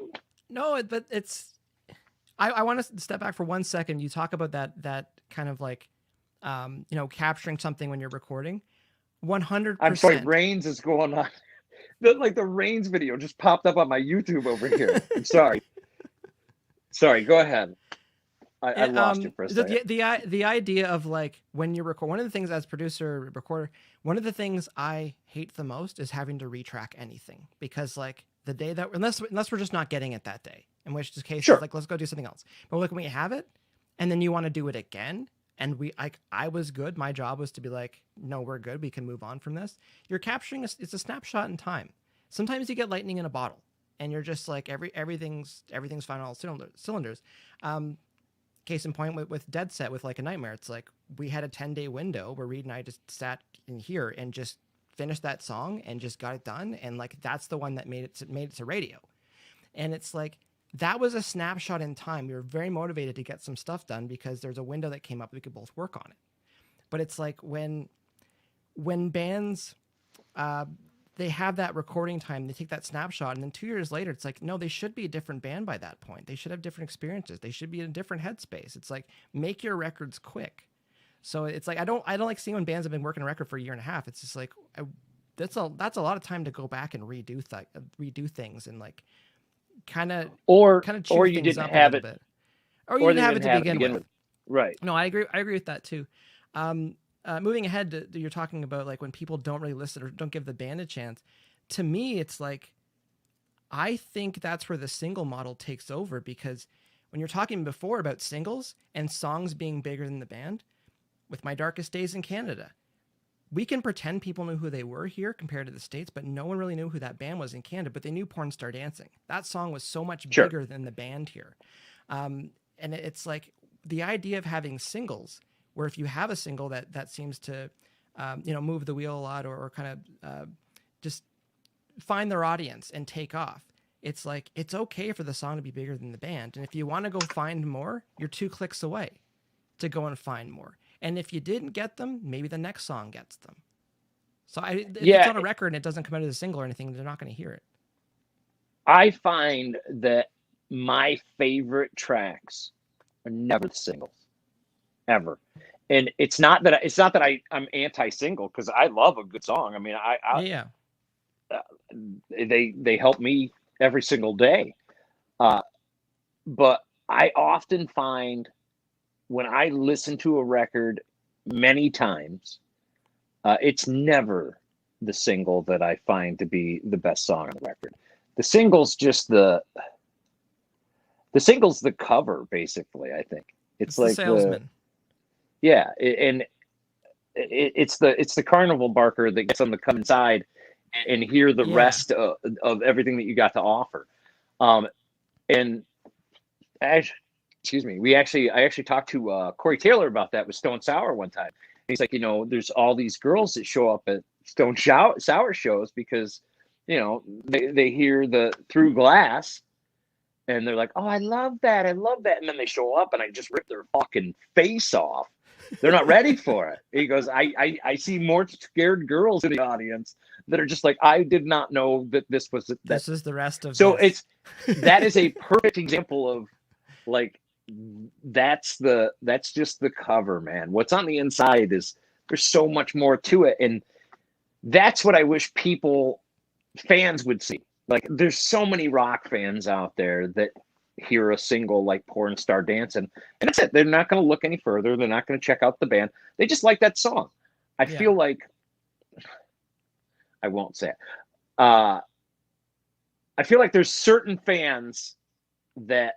No, but it's. I want to step back for 1 second. You talk about that kind of like, capturing something when you're recording. 100%. I'm sorry, Reigns is going on. The Reigns video just popped up on my YouTube over here. I'm sorry. Sorry, go ahead. I lost you for a second. The idea of like when you record, one of the things as producer, recorder, one of the things I hate the most is having to retrack anything, because like the day that, unless we're just not getting it that day, in which case sure, it's like, let's go do something else. But like when we have it and then you want to do it again, and I was good. My job was to be like, no, we're good. We can move on from this. You're capturing it's a snapshot in time. Sometimes you get lightning in a bottle and you're just like, everything's fine on all cylinders. Case in point with Dead Set, with Like a Nightmare, it's like we had a 10-day window where Reed and I just sat in here and just finished that song and just got it done. And like, that's the one that made it to radio. And it's like, that was a snapshot in time. We were very motivated to get some stuff done because there's a window that came up. We could both work on it. But it's like when bands, they have that recording time, they take that snapshot, and then 2 years later, it's like, no, they should be a different band by that point. They should have different experiences. They should be in a different headspace. It's like, make your records quick. So it's like, I don't like seeing when bands have been working a record for a year and a half. It's just like, that's a lot of time to go back and redo things and like kind of or you didn't have it, bit. Or you didn't have it to begin with. Right. No, I agree with that too. Moving ahead you're talking about like when people don't really listen or don't give the band a chance. To me, it's like, I think that's where the single model takes over, because when you're talking before about singles and songs being bigger than the band, with My Darkest Days in Canada, we can pretend people knew who they were here compared to the States, but no one really knew who that band was in Canada, but they knew Porn Star Dancing. That song was so much bigger than the band here. And it's like the idea of having singles, where if you have a single that seems to, move the wheel a lot or kind of just find their audience and take off, it's like, it's okay for the song to be bigger than the band. And if you want to go find more, you're 2 clicks away to go and find more. And if you didn't get them, maybe the next song gets them. So if it's on a record and it doesn't come out as a single or anything, they're not going to hear it. I find that my favorite tracks are never the singles, ever. And it's not that I'm anti-single, because I love a good song. I mean, they help me every single day. But I often find when I listen to a record many times, it's never the single that I find to be the best song on the record. The single's just the cover, basically. I think it's like the salesman. It's the carnival barker that gets them to come inside and hear the rest of everything that you got to offer. And excuse me, I actually talked to Corey Taylor about that with Stone Sour one time. He's like, there's all these girls that show up at Stone Sour shows because, they hear the Through Glass and they're like, oh, I love that. And then they show up and I just rip their fucking face off. They're not ready for it. He goes, I see more scared girls in the audience that are just like, I did not know that this was this is the rest of so this. that is a perfect example of like, that's just the cover, man. What's on the inside is there's so much more to it. And that's what I wish fans would see. Like, there's so many rock fans out there that hear a single like Porn Star Dancing, and that's it. They're not going to look any further. They're not going to check out the band. They just like that song. I feel like, I won't say it. I feel like there's certain fans that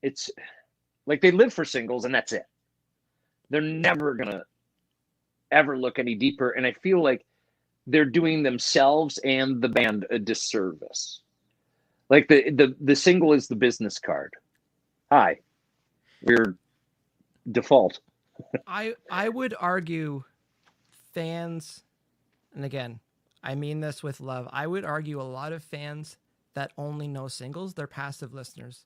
it's like they live for singles and that's it. They're never going to ever look any deeper. And I feel like they're doing themselves and the band a disservice. Like the single is the business card. Hi, we're default. I would argue fans, and again, I mean this with love, I would argue a lot of fans that only know singles, they're passive listeners.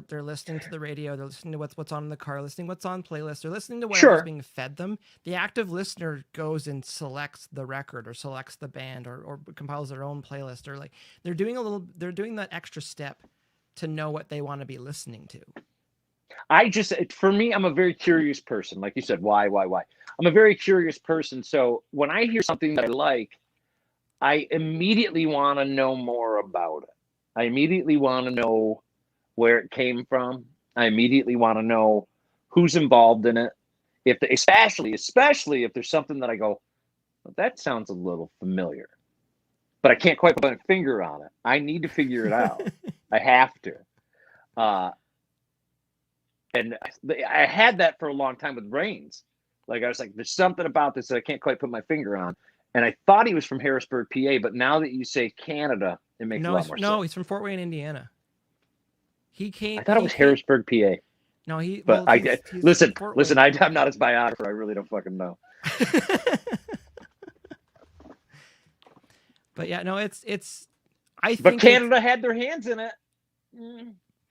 They're listening to the radio, they're listening to what's on in the car, listening what's on playlists, they're listening to whatever's being fed them. The active listener goes and selects the record or selects the band or compiles their own playlist, or like they're doing that extra step to know what they want to be listening to. For me, I'm a very curious person. Like you said, why? I'm a very curious person. So when I hear something that I like, I immediately want to know more about it. I immediately want to know where it came from. I immediately want to know who's involved in it. Especially if there's something that I go, well, that sounds a little familiar, but I can't quite put my finger on it. I need to figure it out. I have to. And I had that for a long time with Reigns. Like I was like, there's something about this that I can't quite put my finger on. And I thought he was from Harrisburg, PA, but now that you say Canada, it makes a lot more sense. No, he's from Fort Wayne, Indiana. He came. I thought it was Harrisburg, PA. No, listen. I'm not his biographer. I really don't fucking know. But yeah, no, it's. But Canada had their hands in it.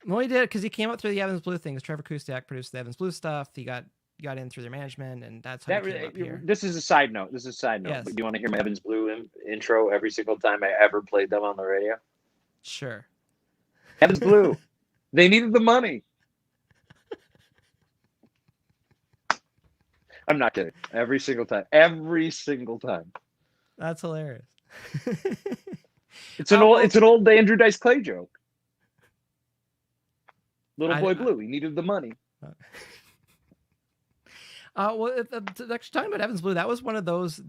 Well, he did because he came up through the Evans Blue things. Trevor Kustiak produced the Evans Blue stuff. He got in through their management, and that's how he came up here. This is a side note. Yes. But do you want to hear my Evans Blue intro every single time I ever played them on the radio? Sure. Evans Blue. They needed the money. I'm not kidding. Every single time. That's hilarious. It's an old Andrew Dice Clay joke. Little boy blue. He needed the money. Well, actually talking about Evans Blue, that was one of those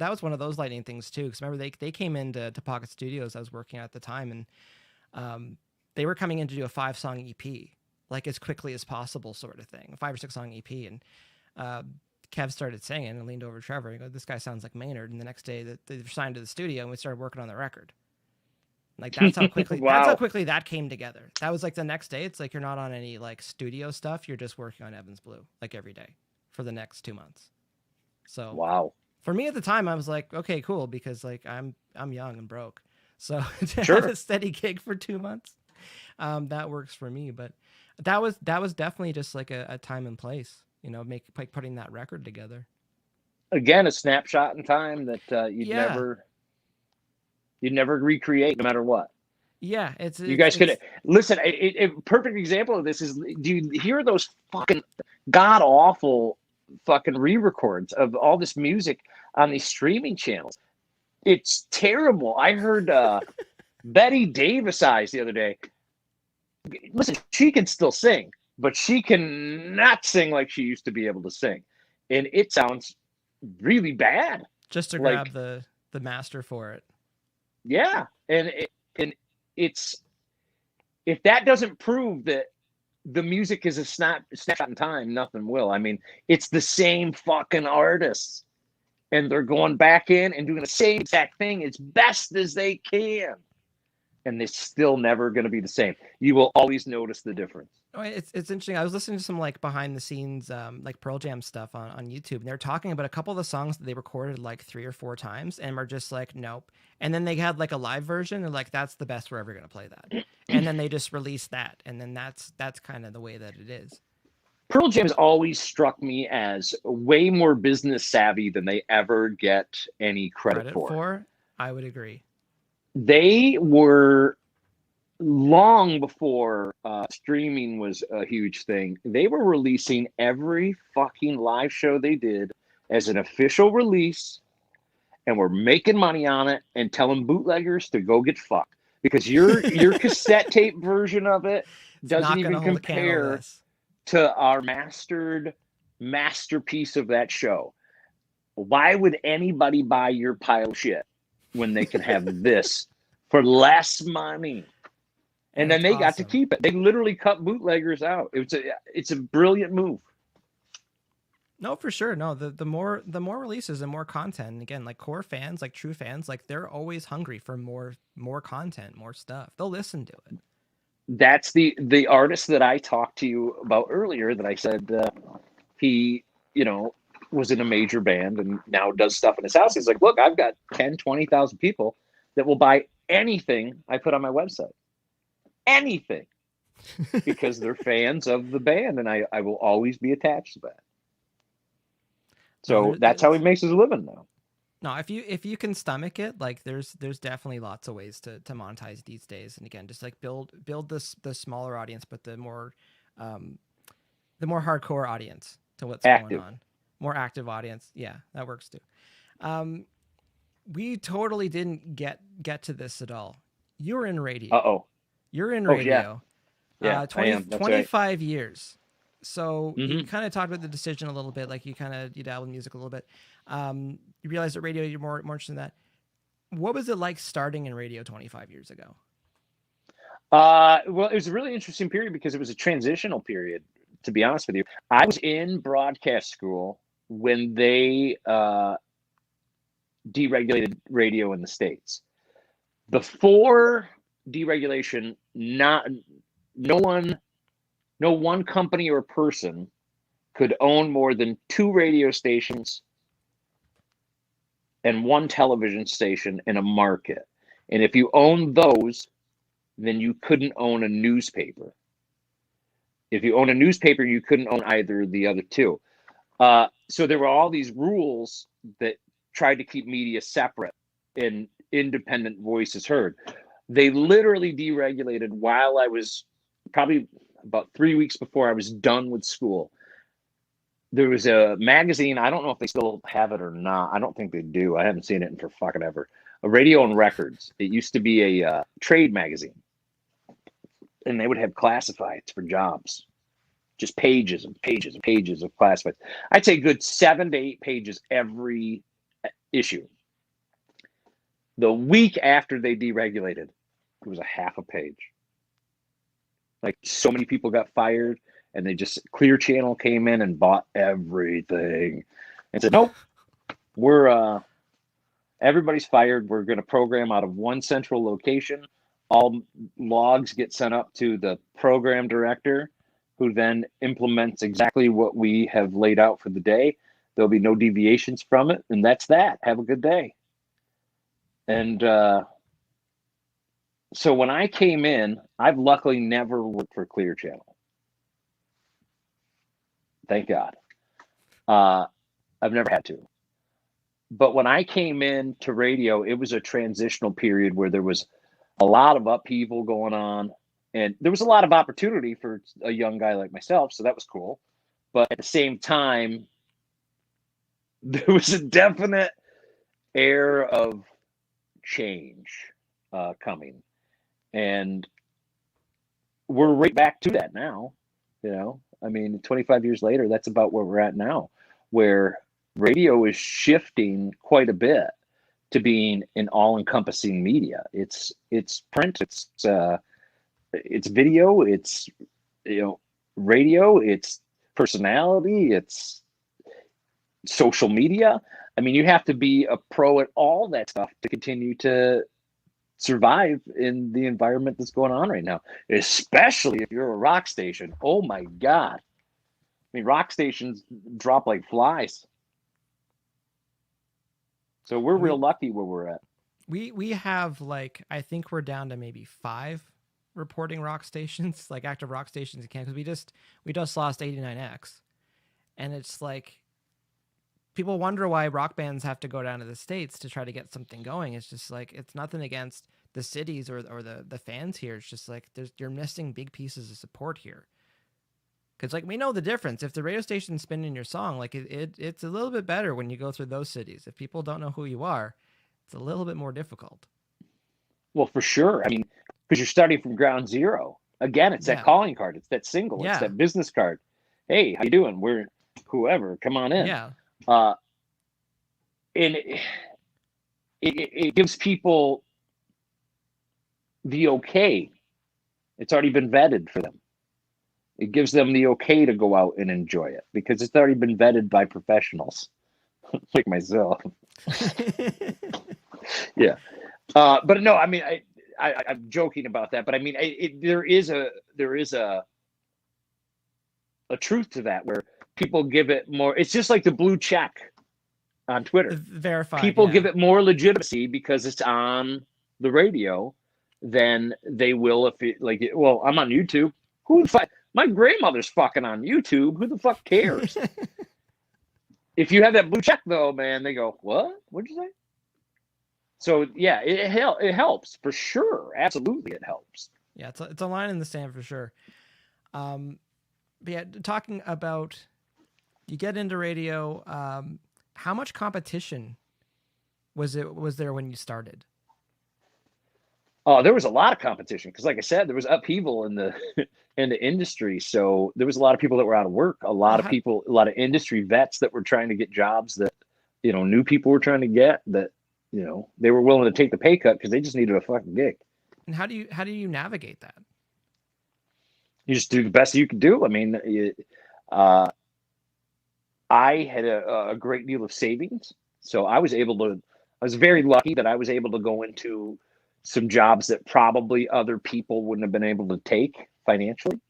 lightning things too. Because remember they came into Pocket Studios I was working at the time, and they were coming in to do a 5-song EP, like as quickly as possible, sort of thing, a 5 or 6 song EP. And Kev started singing and leaned over Trevor and go, "This guy sounds like Maynard." And the next day that they were signed to the studio and we started working on the record. Like that's how quickly wow. That's how quickly that came together. That was like the next day. It's like you're not on any like studio stuff. You're just working on Evans Blue like every day for the next 2 months. So wow. For me at the time, I was like, okay, cool, because like I'm young and broke. So to sure. have a steady gig for 2 months, that works for me. But that was definitely just like a time and place, you know, putting that record together. Again, a snapshot in time that you'd never recreate, no matter what. Yeah, you guys could listen. A perfect example of this is: do you hear those fucking god awful fucking re-records of all this music on these streaming channels? It's terrible. I heard Betty Davis eyes the other day. Listen, she can still sing, but she can not sing like she used to be able to sing, and it sounds really bad. Just to grab the master for it. Yeah, and it's if that doesn't prove that the music is a snapshot in time, nothing will. I mean, it's the same fucking artists, and they're going back in and doing the same exact thing as best as they can, and it's still never going to be the same. You will always notice the difference. Oh, it's interesting. I was listening to some like behind the scenes like Pearl Jam stuff on YouTube, and they're talking about a couple of the songs that they recorded like 3 or 4 times and were just like, nope. And then they had like a live version and like, that's the best we're ever going to play that. And then they just released that. And then that's kind of the way that it is. Pearl Jam has always struck me as way more business savvy than they ever get any credit for. I would agree. They were long before streaming was a huge thing. They were releasing every fucking live show they did as an official release, and we're making money on it and telling bootleggers to go get fucked, because your cassette tape version of it doesn't even compare to our mastered masterpiece of that show. Why would anybody buy your pile of shit when they can have this for less money? And then they got to keep it. They literally cut bootleggers out. It's a brilliant move. No, for sure. No, the more releases and more content. And again, like core fans, like true fans, like they're always hungry for more content, more stuff. They'll listen to it. That's the artist that I talked to you about earlier. That I said he, you know, was in a major band and now does stuff in his house. He's like, look, I've got 10, 20,000 people that will buy anything I put on my website, anything, because they're fans of the band, and I will always be attached to that. No, So that's how he makes his living now. no, if you can stomach it, like there's definitely lots of ways to monetize these days. And again, just like build this the smaller audience, but the more hardcore audience to what's going Active. on, more active audience. Yeah, that works too. We totally didn't get to this at all. You're in radio. Uh-oh. You're in Oh, yeah. radio. Yeah, 20, I am. That's 25 years. So you Mm-hmm. kind of talked about the decision a little bit, like you dabble in music a little bit. You realize that radio, you're more interested in that. What was it like starting in radio 25 years ago? Well, it was a really interesting period because it was a transitional period, to be honest with you. I was in broadcast school when they deregulated radio in the States. Before deregulation, no one company or person could own more than 2 radio stations and 1 television station in a market. And if you owned those, then you couldn't own a newspaper. If you own a newspaper, you couldn't own either of the other 2. So there were all these rules that tried to keep media separate and independent voices heard. They literally deregulated while I was probably about 3 weeks before I was done with school. There was a magazine. I don't know if they still have it or not. I don't think they do. I haven't seen it in for fucking ever. A Radio and Records. It used to be a trade magazine, and they would have classifieds for jobs. Just pages and pages and pages of classifieds. I'd say good 7 to 8 pages every issue. The week after they deregulated, it was a half a page. Like, so many people got fired, and they just, Clear Channel came in and bought everything and said, nope, everybody's fired. We're going to program out of one central location. All logs get sent up to the program director, who then implements exactly what we have laid out for the day. There'll be no deviations from it, and that's that. Have a good day. And so when I came in, I've luckily never worked for Clear Channel. Thank God. I've never had to. But when I came in to radio, it was a transitional period where there was a lot of upheaval going on, and there was a lot of opportunity for a young guy like myself, so that was cool. But at the same time, there was a definite air of change coming, and we're right back to that now. I mean, 25 years later, that's about where we're at now, where radio is shifting quite a bit to being an all-encompassing media. It's print, it's video, it's radio, it's personality, it's social media. I mean, you have to be a pro at all that stuff to continue to survive in the environment that's going on right now, especially if you're a rock station. Oh my God. I mean, rock stations drop like flies. So we're real lucky where we're at. We have, like, I think we're down to maybe 5 reporting rock stations, like active rock stations in Canada, because we just lost 89X. And it's like, people wonder why rock bands have to go down to the States to try to get something going. It's just like, it's nothing against the cities or the fans here. It's just like, you're missing big pieces of support here. Because, like, we know the difference. If the radio station's spinning your song, like, it's a little bit better when you go through those cities. If people don't know who you are, it's a little bit more difficult. Well, for sure. I mean, because you're starting from ground zero. Again, it's that calling card. It's that single. It's that business card. Hey, how you doing? We're whoever. Come on in. Yeah. And it gives people the okay. It's already been vetted for them. It gives them the okay to go out and enjoy it because it's already been vetted by professionals like myself. Yeah. But no, I mean, I'm joking about that, but I mean, there is a truth to that where people give it more. It's just like the blue check on Twitter. Verified. People Yeah. give it more legitimacy because it's on the radio than they will if it like. Well, I'm on YouTube. Who the fuck? My grandmother's fucking on YouTube. Who the fuck cares? If you have that blue check, though, man, they go, "What? What'd you say?" So yeah, it helps for sure. Absolutely, it helps. Yeah, it's a line in the sand for sure. But yeah, talking about you get into radio. How much competition was there when you started? Oh, there was a lot of competition because, like I said, there was upheaval in the in the industry. So there was a lot of people that were out of work. A lot of people, a lot of industry vets that were trying to get jobs that new people were trying to get. That they were willing to take the pay cut because they just needed a fucking gig. And how do you navigate that? You just do the best you can do. I mean, I had a great deal of savings, so I was very lucky that I was able to go into some jobs that probably other people wouldn't have been able to take financially.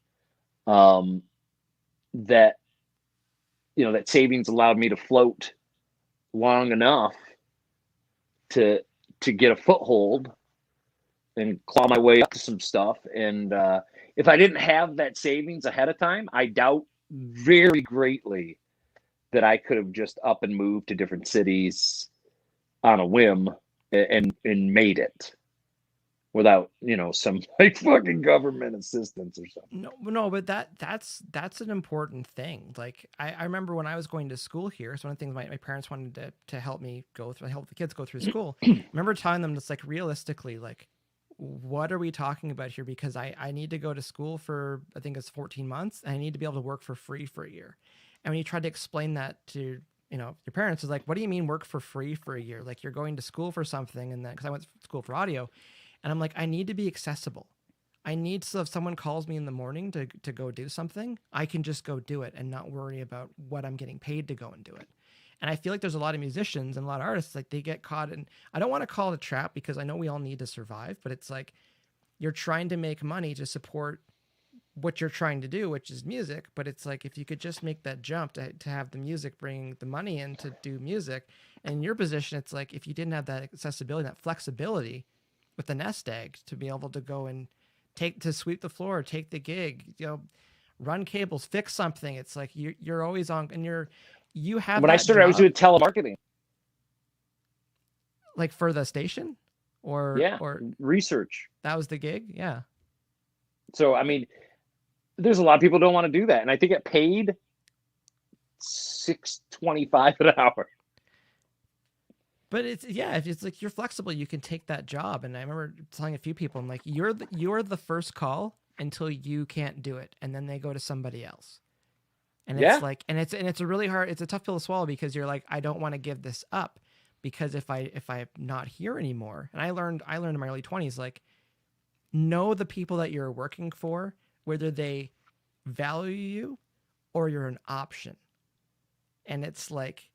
That savings allowed me to float long enough to get a foothold and claw my way up to some stuff. And if I didn't have that savings ahead of time, I doubt very greatly that I could have just up and moved to different cities on a whim and made it without some like fucking government assistance or something. No, but that's an important thing. Like I remember when I was going to school here, so one of the things my parents wanted to help me help the kids go through school. I remember telling them this, like, realistically, like, what are we talking about here? Because I need to go to school for, I think it's 14 months, and I need to be able to work for free for a year. And when you tried to explain that to your parents, is like, what do you mean work for free for a year? Like, you're going to school for something, and then because I went to school for audio. And I'm like, I need to be accessible. I need, so if someone calls me in the morning to go do something, I can just go do it and not worry about what I'm getting paid to go and do it. And I feel like there's a lot of musicians and a lot of artists, like, they get caught in, I don't want to call it a trap because I know we all need to survive, but it's like you're trying to make money to support what you're trying to do, which is music. But it's like, if you could just make that jump to have the music bring the money in to do music. And in your position, it's like, if you didn't have that accessibility, that flexibility with the nest egg to be able to go and sweep the floor, take the gig, run cables, fix something. It's like you're always on, and you have. When I started, I was doing telemarketing, like for the station, or research. That was the gig, yeah. So I mean, there's a lot of people who don't want to do that, and I think it paid $6.25 an hour. But if it's like you're flexible, you can take that job. And I remember telling a few people, I'm like, you're the first call until you can't do it, and then they go to somebody else. And it's like, and it's a tough pill to swallow, because you're like, I don't want to give this up, because if I'm not here anymore. And I learned in my early 20s, like, know the people that you're working for, whether they value you or you're an option. And it's like,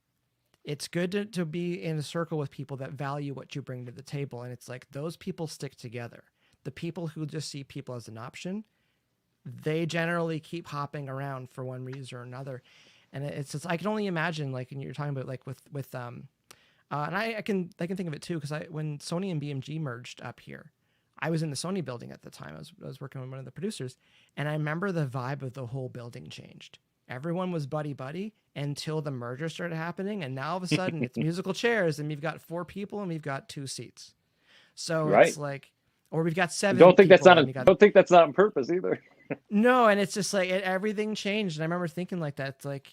it's good to be in a circle with people that value what you bring to the table. And it's like, those people stick together. The people who just see people as an option, they generally keep hopping around for one reason or another. And it's just, I can only imagine, like, and you're talking about, like, with and I can think of it too, because when Sony and BMG merged up here, I was in the Sony building at the time. I was working with one of the producers, and I remember the vibe of the whole building changed. Everyone was buddy until the merger started happening, and now all of a sudden it's musical chairs, and we've got 4 people and we've got 2 seats. So It's like, or we've got 7. Don't think that's not on purpose either. No, and it's just like everything changed, and I remember thinking like that. It's like,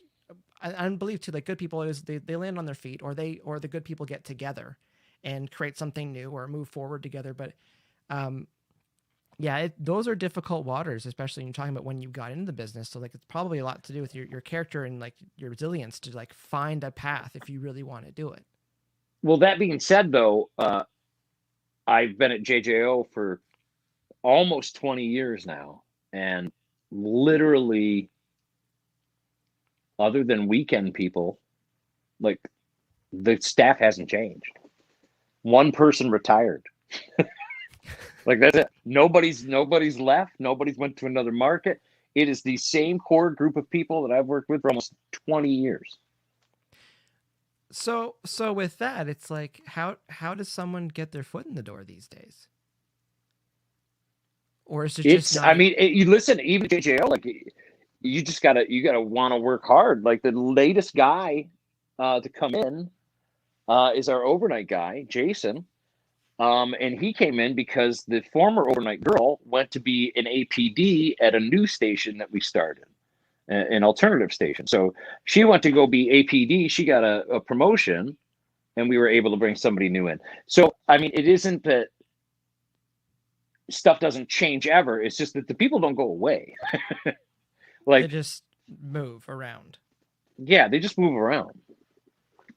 I believe too, like, good people always they land on their feet, or the good people get together and create something new or move forward together. But those are difficult waters, especially when you're talking about when you got into the business. So, like, it's probably a lot to do with your character and, like, your resilience to, like, find a path if you really want to do it. Well, that being said, though, I've been at JJO for almost 20 years now, and literally, other than weekend people, like the staff hasn't changed. One person retired. Like that's it. Nobody's left. Nobody's went to another market. It is the same core group of people that I've worked with for almost 20 years. So with that, it's like, how does someone get their foot in the door these days? Or is it just not... I mean, you listen, even JJO, like you just gotta want to work hard. Like the latest guy to come in is our overnight guy, Jason. And he came in because the former overnight girl went to be an APD at a new station that we started, an alternative station. So she went to go be APD. She got a promotion, and we were able to bring somebody new in. So, I mean, it isn't that stuff doesn't change ever. It's just that the people don't go away. Like, they just move around. Yeah, they just move around,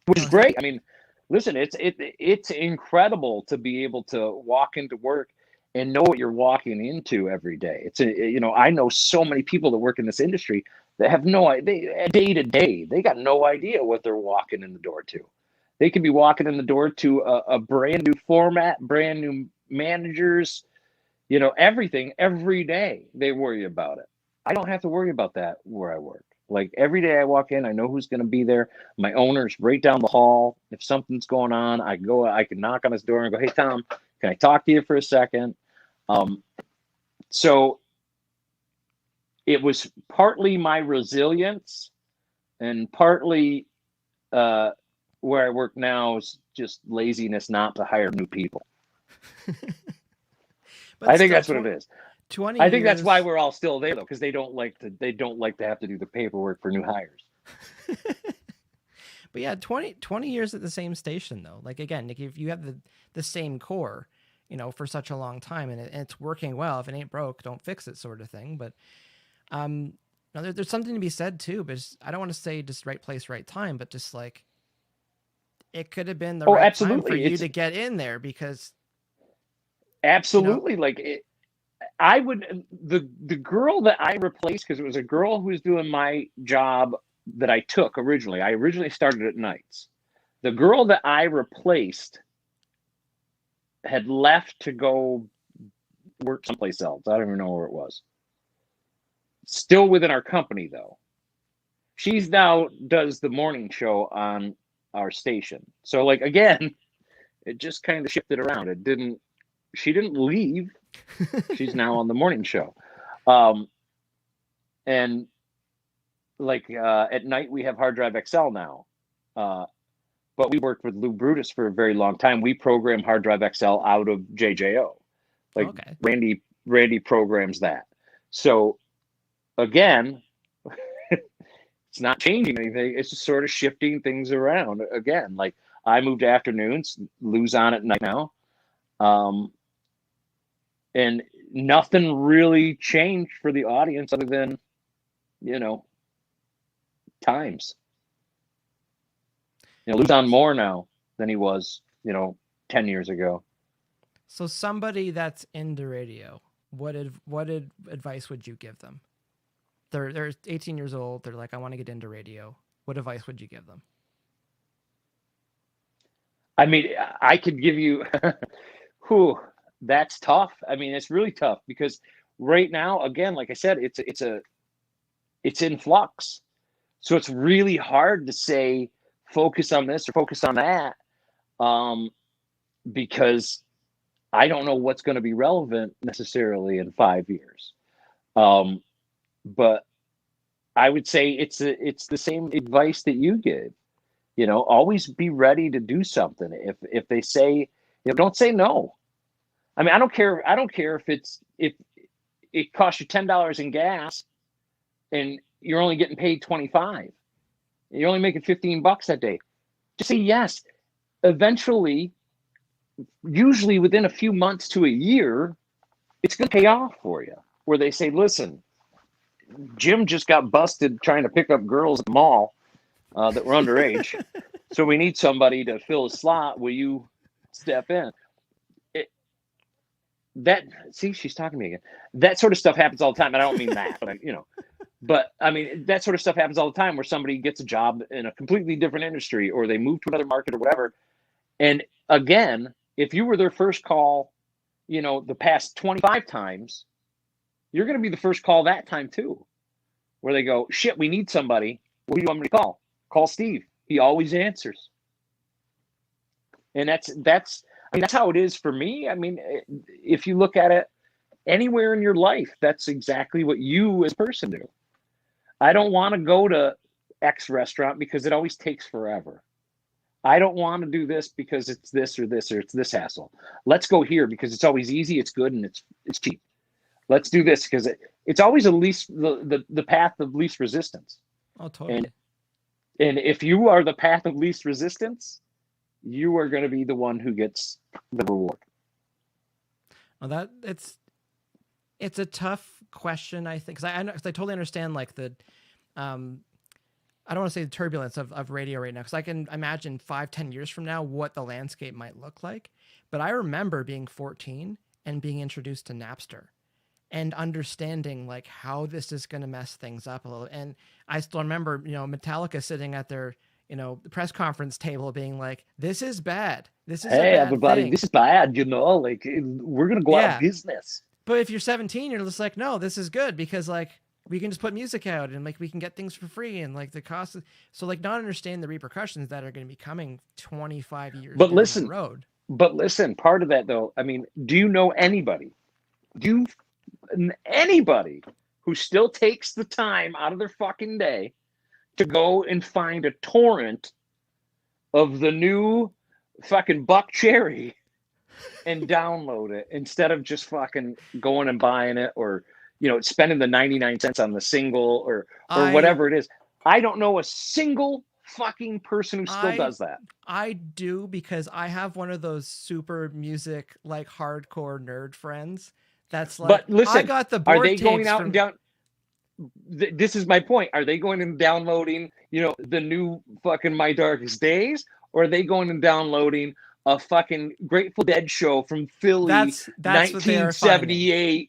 which is great. I mean, listen, it's incredible to be able to walk into work and know what you're walking into every day. I know so many people that work in this industry that have no idea day to day. They got no idea what they're walking in the door to. They could be walking in the door to a brand new format, brand new managers, everything every day. They worry about it. I don't have to worry about that where I work. Like every day I walk in, I know who's going to be there. My owner's right down the hall. If something's going on, I can knock on his door and go, "Hey, Tom, can I talk to you for a second?" So it was partly my resilience and partly where I work now is just laziness not to hire new people. I think that's what it is. 20 I think years... that's why we're all still there, though, because they don't like to have to do the paperwork for new hires. But yeah, 20 years at the same station, though. Like, again, if you have the same core, for such a long time, and it's working well, if it ain't broke, don't fix it, sort of thing. But there's something to be said too. But I don't want to say just right place, right time, but just like it could have been the right time for you to get in there, because absolutely, I would, the girl that I replaced, because it was a girl who was doing my job that I took originally. I originally started at nights. The girl that I replaced had left to go work someplace else. I don't even know where it was. Still within our company, though. She's now does the morning show on our station. So, again, it just kind of shifted around. She didn't leave. She's now on the morning show. And at night we have Hard Drive XL now. But we worked with Lou Brutus for a very long time. We program Hard Drive XL out of JJO. Okay. Randy programs that. So again, it's not changing anything. It's just sort of shifting things around. Again, I moved to afternoons, Lou's on at night now. And nothing really changed for the audience other than, times. Lou's on more now than he was, 10 years ago. So somebody that's into radio, what advice would you give them? They're 18 years old. They're like, I want to get into radio. What advice would you give them? I mean, I could give you, that's tough. I mean, it's really tough because right now, again, like I said, it's in flux. So it's really hard to say, focus on this or focus on that, because I don't know what's going to be relevant necessarily in 5 years. But I would say it's the same advice that you give. Always be ready to do something. If they say, don't say no. I mean, I don't care if it costs you $10 in gas and you're only getting paid $25. You're only making $15 that day. Just say yes. Eventually, usually within a few months to a year, it's going to pay off for you. Where they say, listen, Jim just got busted trying to pick up girls at the mall that were underage. So we need somebody to fill a slot. Will you step in? that, see, she's talking to me again. That sort of stuff happens all the time. And I don't mean that, but I mean, that sort of stuff happens all the time where somebody gets a job in a completely different industry or they move to another market or whatever. And again, if you were their first call, the past 25 times, you're going to be the first call that time too, where they go, shit, we need somebody. What do you want me to call? Call Steve. He always answers. And that's how it is for me. I mean, if you look at it anywhere in your life, that's exactly what you as a person do. I don't want to go to X restaurant because it always takes forever. I don't want to do this because it's this or this or it's this hassle. Let's go here because it's always easy, it's good, and it's cheap. Let's do this because it's always the path of least resistance. Oh, totally. And if you are the path of least resistance, you are going to be the one who gets the reward. Well, it's a tough question, I think, because I totally understand like the, I don't want to say the turbulence of radio right now, because I can imagine 5-10 years from now what the landscape might look like. But I remember being 14 and being introduced to Napster and understanding like how this is going to mess things up a little. And I still remember, Metallica sitting at their, press conference table being like, this is bad. This is hey, a bad everybody, thing. This is bad, like we're going to go out of business. But if you're 17, you're just like, no, this is good because like we can just put music out and like we can get things for free and like the cost. So like not understand the repercussions that are going to be coming 25 years down the road. But listen, part of that though, I mean, do you know anybody who still takes the time out of their fucking day to go and find a torrent of the new fucking Buck Cherry and download it instead of just fucking going and buying it or, spending the 99 cents on the single or whatever it is? I don't know a single fucking person who still does that. I do, because I have one of those super music, like hardcore nerd friends. That's like, but listen, I got the board. Are they going out and down? This is my point. Are they going and downloading, the new fucking My Darkest Days, or are they going and downloading a fucking Grateful Dead show from Philly, that's 1978?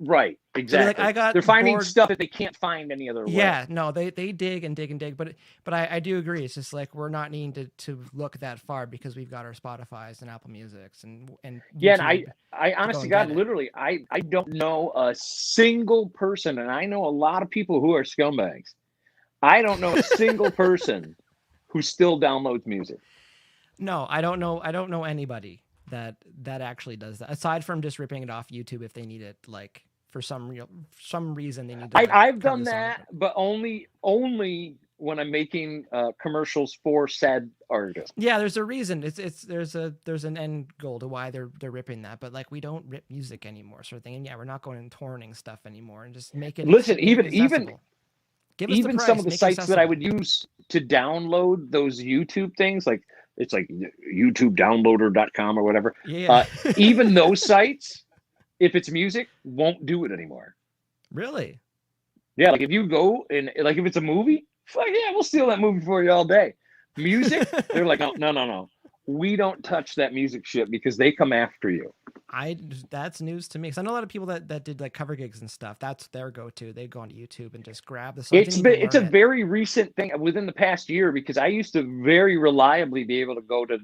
Right, exactly. Like, they're finding stuff that they can't find any other way. Yeah, no, they dig and dig and dig, but I do agree. It's just like we're not needing to look that far because we've got our Spotify's and Apple Music's and yeah. And I honestly, God, literally, I don't know a single person, and I know a lot of people who are scumbags. I don't know a single person who still downloads music. No, I don't know anybody that actually does that, aside from just ripping it off YouTube if they need it, like for some reason they need to. I've done that, but only when I'm making commercials for said artists. Yeah, there's a reason. There's an end goal to why they're ripping that, but like we don't rip music anymore, sort of thing. And yeah, we're not going and torrenting stuff anymore and just make it. Listen, even price, some of the sites that I would use to download those YouTube things, like it's like YouTubeDownloader.com or whatever. Yeah. Even those sites, if it's music, won't do it anymore. Really? Yeah, like if you go and like if it's a movie, fuck yeah, we'll steal that movie for you all day. Music, they're like, no. We don't touch that music shit because they come after you. That's news to me. Because I know a lot of people that did like cover gigs and stuff. That's their go-to. They go onto YouTube and just grab the song. It's a very recent thing within the past year, because I used to very reliably be able to go to,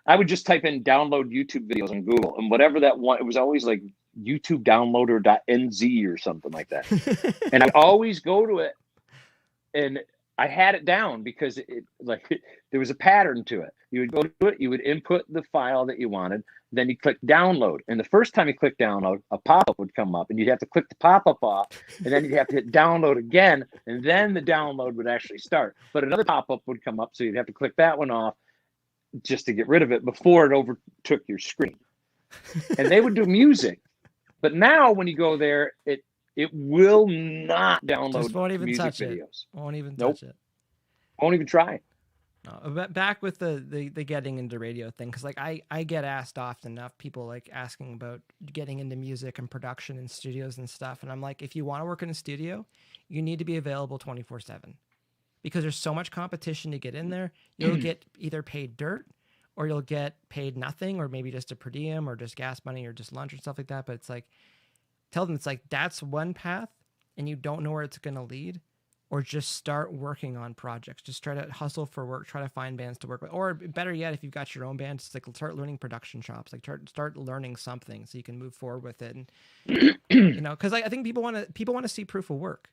I would just type in download YouTube videos on Google, and whatever that one, it was always like YouTubeDownloader.nz or something like that. And I'd always go to it, and I had it down because there was a pattern to it. You would go to it, you would input the file that you wanted, then you click download. And the first time you click download, a pop-up would come up, and you'd have to click the pop-up off, and then you'd have to hit download again, and then the download would actually start. But another pop-up would come up, so you'd have to click that one off just to get rid of it before it overtook your screen. And they would do music. But now when you go there, it will not download just won't even music touch videos. It. Won't even touch it. Won't even try. No, back with the getting into radio thing, because like I get asked often enough, people like asking about getting into music and production and studios and stuff, and I'm like, if you want to work in a studio, you need to be available 24/7, because there's so much competition to get in there. You'll get either paid dirt, or you'll get paid nothing, or maybe just a per diem, or just gas money, or just lunch or stuff like that. But it's like, tell them it's like, that's one path and you don't know where it's going to lead, or just start working on projects. Just try to hustle for work, try to find bands to work with, or better yet, if you've got your own band, just like start learning production shops, like start learning something so you can move forward with it. And, you know, cause I think people want to see proof of work.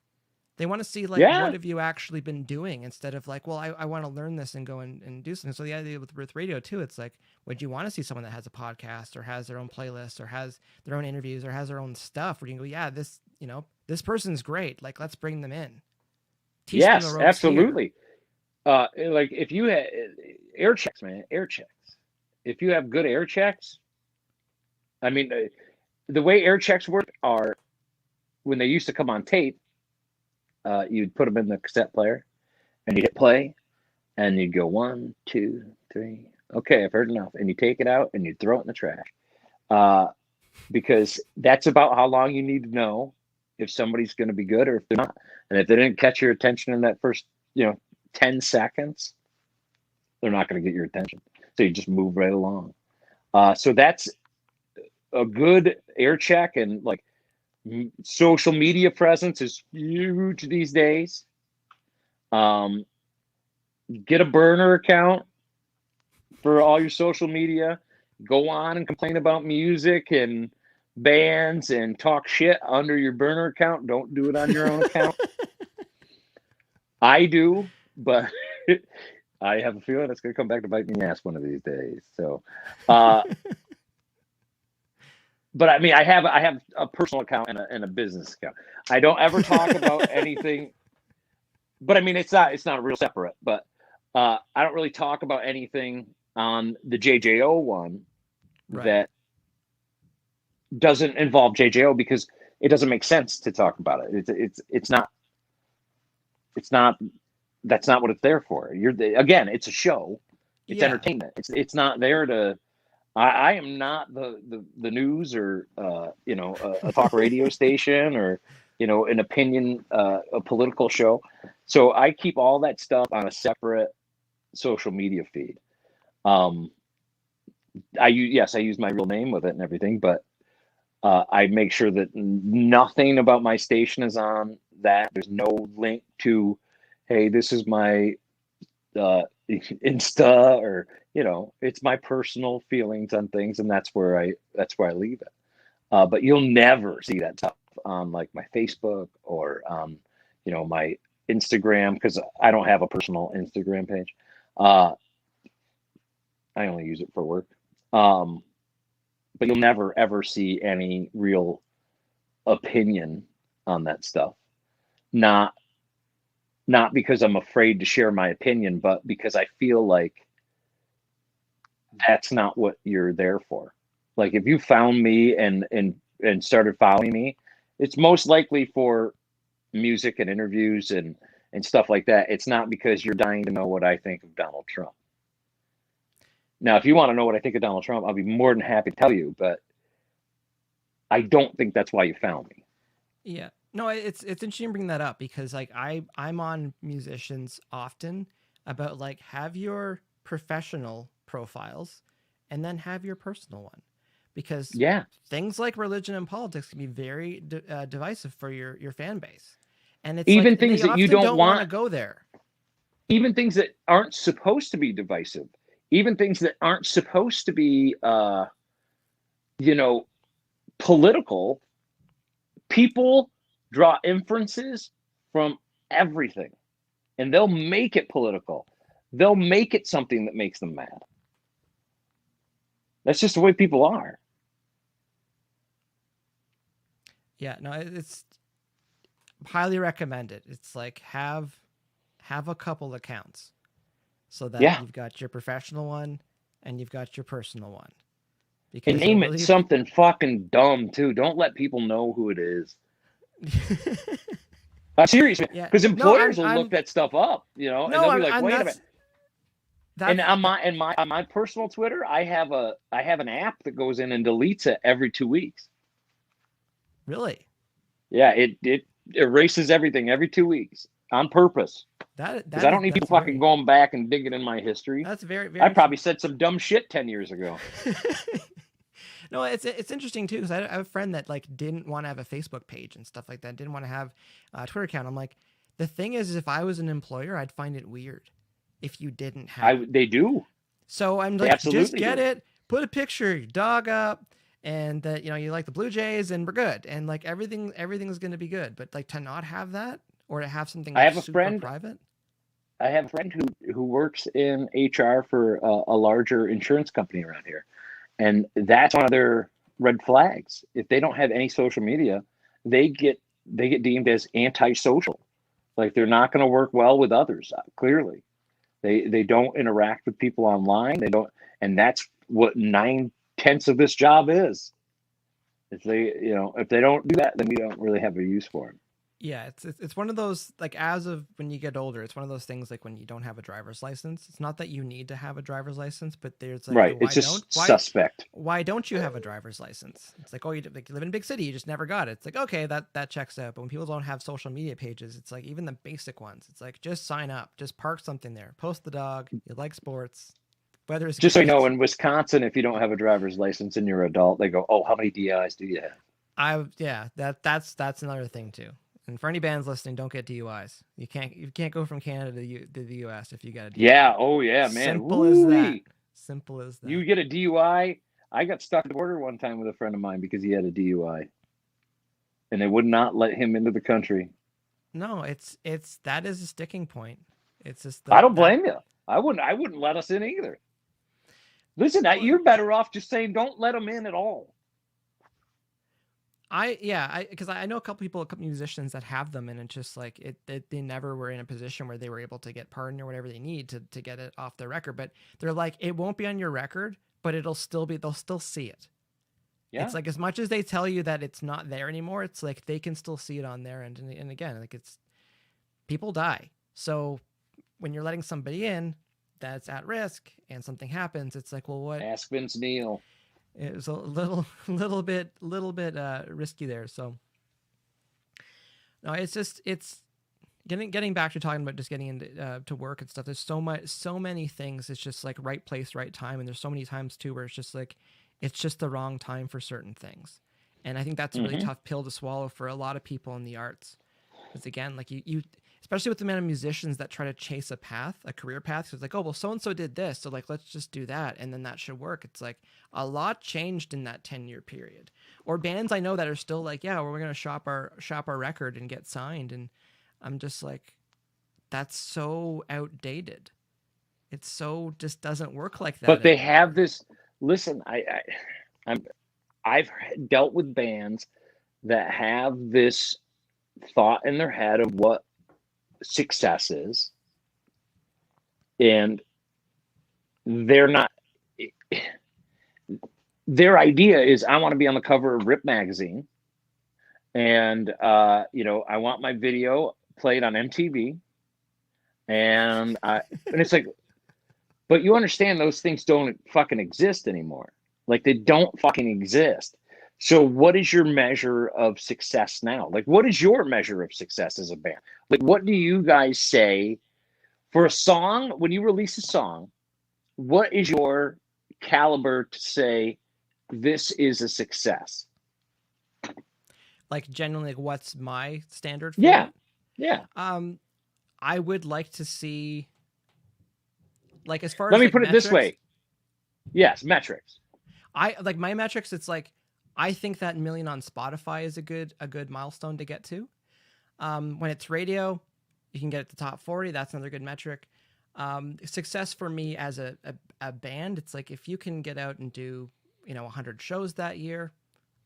They want to see like, Yeah. what have you actually been doing, instead of like, well, I want to learn this and go and do something. So the idea with radio too, it's like, would you want to see someone that has a podcast, or has their own playlist, or has their own interviews, or has their own stuff where you can go, yeah, this, you know, this person's great. Like, let's bring them in. Teach them the Yes, ropes absolutely. Like if you had air checks, man, air checks. If you have good air checks, I mean, the way air checks work are, when they used to come on tape, you'd put them in the cassette player, and you'd hit play, and you'd go 1, 2, 3. Okay, I've heard enough, and you take it out and you throw it in the trash, because that's about how long you need to know if somebody's going to be good or if they're not. And if they didn't catch your attention in that first, 10 seconds, they're not going to get your attention. So you just move right along. So that's a good air check. And like, social media presence is huge these days. Get a burner account for all your social media. Go on and complain about music and bands and talk shit under your burner account. Don't do it on your own account. I do, but I have a feeling it's going to come back to bite me in the ass one of these days. So, but I mean, I have a personal account and a business account. I don't ever talk about anything, but I mean, it's not real separate, but I don't really talk about anything on the JJO one that doesn't involve JJO, because it doesn't make sense to talk about it. It's not, that's not what it's there for. Again, it's a show. It's entertainment. It's not there to, I am not the news, or a talk radio station, or an opinion, a political show. So I keep all that stuff on a separate social media feed. I use my real name with it and everything, but I make sure that nothing about my station is on that. There's no link to, hey, this is my Insta, or it's my personal feelings on things, and that's where I leave it. But you'll never see that stuff on like my Facebook or my Instagram, because I don't have a personal Instagram page. I only use it for work. But you'll never ever see any real opinion on that stuff. Not because I'm afraid to share my opinion, but because I feel like that's not what you're there for. Like, if you found me and started following me, it's most likely for music and interviews and stuff like that. It's not because you're dying to know what I think of Donald Trump. Now, if you want to know what I think of Donald Trump, I'll be more than happy to tell you, but I don't think that's why you found me. Yeah. No, it's interesting to bring that up, because like I'm on musicians often about like, have your professional profiles and then have your personal one, because things like religion and politics can be very divisive for your fan base, and it's even like, things they that you often don't want to go there. Even things that aren't supposed to be divisive, even things that aren't supposed to be, political. People draw inferences from everything, and they'll make it political. They'll make it something that makes them mad. That's just the way people are. Yeah, no, it's highly recommended. It's like, have a couple accounts, so that you've got your professional one and you've got your personal one. Because, and name it something fucking dumb too. Don't let people know who it is. I'm serious, because employers will look that stuff up, and they'll be like, "Wait a minute." And on my personal Twitter, I have an app that goes in and deletes it every 2 weeks. Really? Yeah, it erases everything every 2 weeks on purpose. Because I don't need people fucking going back and digging in my history. That's very, very. I probably said some dumb shit 10 years ago. No, it's interesting too, because I have a friend that like didn't want to have a Facebook page and stuff like that. Didn't want to have a Twitter account. I'm like, the thing is if I was an employer, I'd find it weird if you didn't have. They do. So I'm like, just get it. Put a picture of your dog up, and that you like the Blue Jays, and we're good. And like everything's going to be good. But like to not have that, or to have something like super private. I have a friend who works in HR for a larger insurance company around here, and that's one of their red flags. If they don't have any social media, they get deemed as antisocial. Like they're not going to work well with others. Clearly, they don't interact with people online. They don't, and that's what 9/10 of this job is. If they don't do that, then we don't really have a use for them. Yeah, it's one of those, like, as of when you get older, it's one of those things like when you don't have a driver's license. It's not that you need to have a driver's license, but there's like, right. It's just suspect. Why don't you have a driver's license? It's like, oh, you live in a big city, you just never got it. It's like, okay, that checks out. But when people don't have social media pages, it's like even the basic ones. It's like, just sign up, just park something there, post the dog, you like sports. Whether it's just so you know, in Wisconsin, if you don't have a driver's license and you're an adult, they go, "Oh, how many DIs do you have?" That's another thing too. And for any bands listening, don't get DUIs. You can't go from Canada to the US if you got a DUI. Yeah. Oh yeah, man. Simple as that. Simple as that. You get a DUI. I got stuck at the border one time with a friend of mine because he had a DUI, and they would not let him into the country. No, that is a sticking point. It's just. I don't blame you. I wouldn't let us in either. Listen, you're better off just saying don't let them in at all. Because I know a couple musicians that have them, and it's just like they never were in a position where they were able to get pardoned or whatever they need to get it off their record. But they're like, it won't be on your record, but they'll still see it. Yeah. It's like, as much as they tell you that it's not there anymore, it's like they can still see it on their end. And again, like, it's people die. So when you're letting somebody in that's at risk and something happens, it's like, well, what? Ask Vince Neil. It was a little bit risky there. So no, it's getting back to talking about just getting into to work and stuff. There's so many things. It's just like right place, right time. And there's so many times too, where it's just like, it's just the wrong time for certain things. And I think that's a really tough pill to swallow for a lot of people in the arts. Because again, like you especially with the amount of musicians that try to chase a career path. So it's like, oh, well, so-and-so did this, so like, let's just do that, and then that should work. It's like a lot changed in that 10-year period. Or bands I know that are still like, yeah, we're going to shop our record and get signed. And I'm just like, that's so outdated. It's so just doesn't work like that. But they have this, listen, I've dealt with bands that have this thought in their head of what success is, and they're not, their idea is, I want to be on the cover of Rip magazine, and I want my video played on MTV, and it's like, but you understand those things don't fucking exist anymore. Like, they don't fucking exist. So what is your measure of success now? Like, what is your measure of success as a band? Like, what do you guys say for a song? When you release a song, what is your caliber to say this is a success? Like, genuinely, like, what's my standard for that? Yeah. I would like to see, like, as far Let as, me like, put metrics, it this way. Yes, metrics. I like my metrics. It's like, I think that million on Spotify is a good milestone to get to. When it's radio, you can get it to top 40. That's another good metric. Success for me as a band, it's like, if you can get out and do 100 shows that year,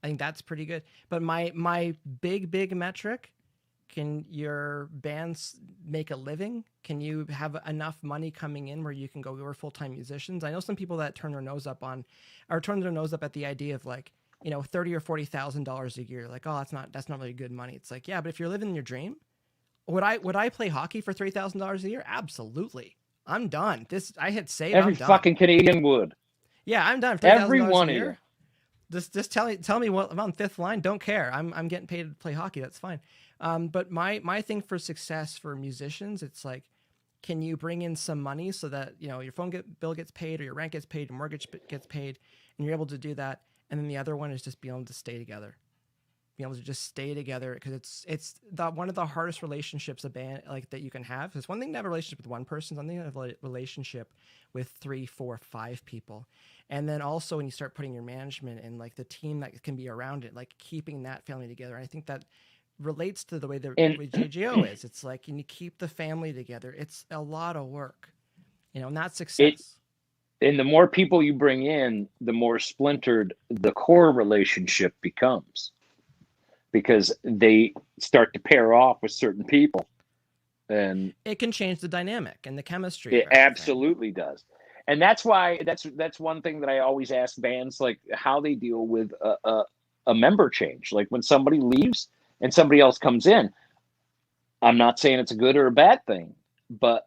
I think that's pretty good. But my big metric, can your bands make a living? Can you have enough money coming in where you can go, we're full-time musicians? I know some people that turn their nose up at the idea of, like, $30,000 or $40,000 a year. Like, oh, that's not really good money. It's like, yeah, but if you're living your dream, would I play hockey for $3,000 a year? Absolutely. I'm done. I hit save. Every I'm done. fucking Canadian would. Yeah, I'm done. Every one a of year. Just tell me what I'm on fifth line. Don't care. I'm getting paid to play hockey. That's fine. But my thing for success for musicians, it's like, can you bring in some money so that, you know, your bill gets paid, or your rent gets paid, your mortgage gets paid, and you're able to do that. And then the other one is just being able to stay together, being able to just stay together, because it's one of the hardest relationships a band like that you can have. It's one thing to have a relationship with one person, something to have a relationship with 3, 4, 5 people. And then also when you start putting your management and like the team that can be around it, like keeping that family together. And I think that relates to the way the And JJO is. It's like, and you keep the family together. It's a lot of work, you know, not it success. and the more people you bring in, the more splintered the core relationship becomes, because they start to pair off with certain people, and It can change the dynamic and the chemistry of it everything. absolutely does. And that's why that's one thing that I always ask bands, like how they deal with a member change, like when somebody leaves and somebody else comes in. I'm not saying it's a good or a bad thing, but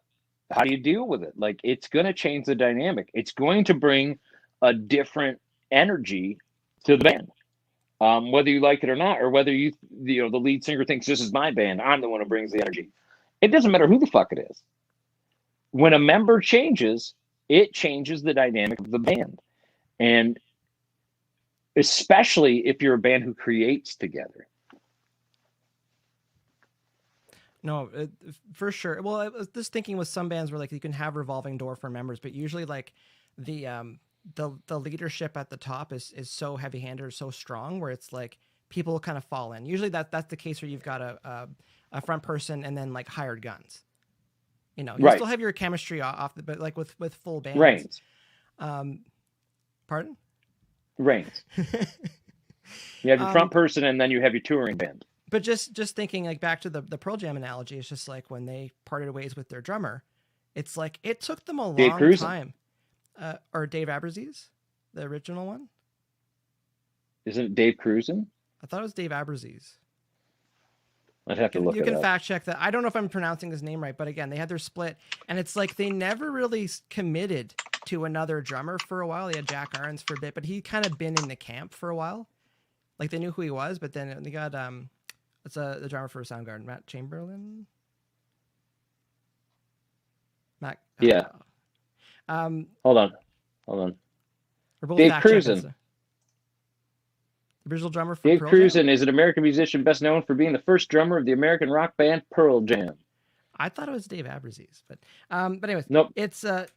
how do you deal with it? Like, it's going to change the dynamic. It's going to bring a different energy to the band, whether you like it or not, or whether you know, the lead singer thinks this is my band, I'm the one who brings the energy. It doesn't matter who the fuck it is. When a member changes, it changes the dynamic of the band, and especially if you're a band who creates together. No, for sure. Well, I was just thinking with some bands where like you can have revolving door for members, but usually like the the leadership at the top is so heavy handed or so strong where it's like people kind of fall in. Usually that's the case where you've got a front person and then like hired guns. You know, you Right. still have your chemistry off, but like with full bands. Reigns. Pardon? Reigns. You have your front person, and then you have your touring band. But just thinking like back to the Pearl Jam analogy, it's just like when they parted ways with their drummer, it's like it took them a Dave long Cruisen. time. Or Dave Aberzies, the original one. Isn't it Dave Cruisen? I thought it was Dave Aberzies. I'd have to look You it can up. fact check that. I don't know if I'm pronouncing his name right, but again, they had their split, and it's like they never really committed to another drummer for a while. They had Jack Irons for a bit, but he kind of been in the camp for a while. Like they knew who he was, but then they got it's the drummer for Soundgarden, Matt Chamberlain. Matt. Yeah. Hold on. We're both Dave fact checking, Cruisen. so. The original drummer for Dave Pearl Jam? Cruisen is an American musician best known for being the first drummer of the American rock band Pearl Jam. I thought it was Dave Aberzies, but anyways, Nope. It's could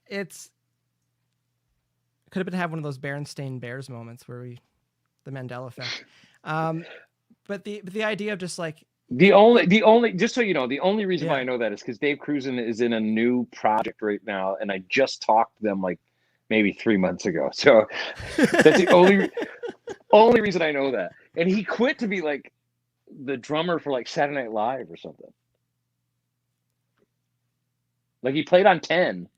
have been have one of those Berenstain Bears moments where the Mandela effect. But the idea of just like the only just so you know, the only reason why Yeah. I know that is because Dave Cruisen is in a new project right now, and I just talked to them like maybe 3 months ago. So that's the only reason I know that. And he quit to be like the drummer for like Saturday Night Live or something. Like he played on 10,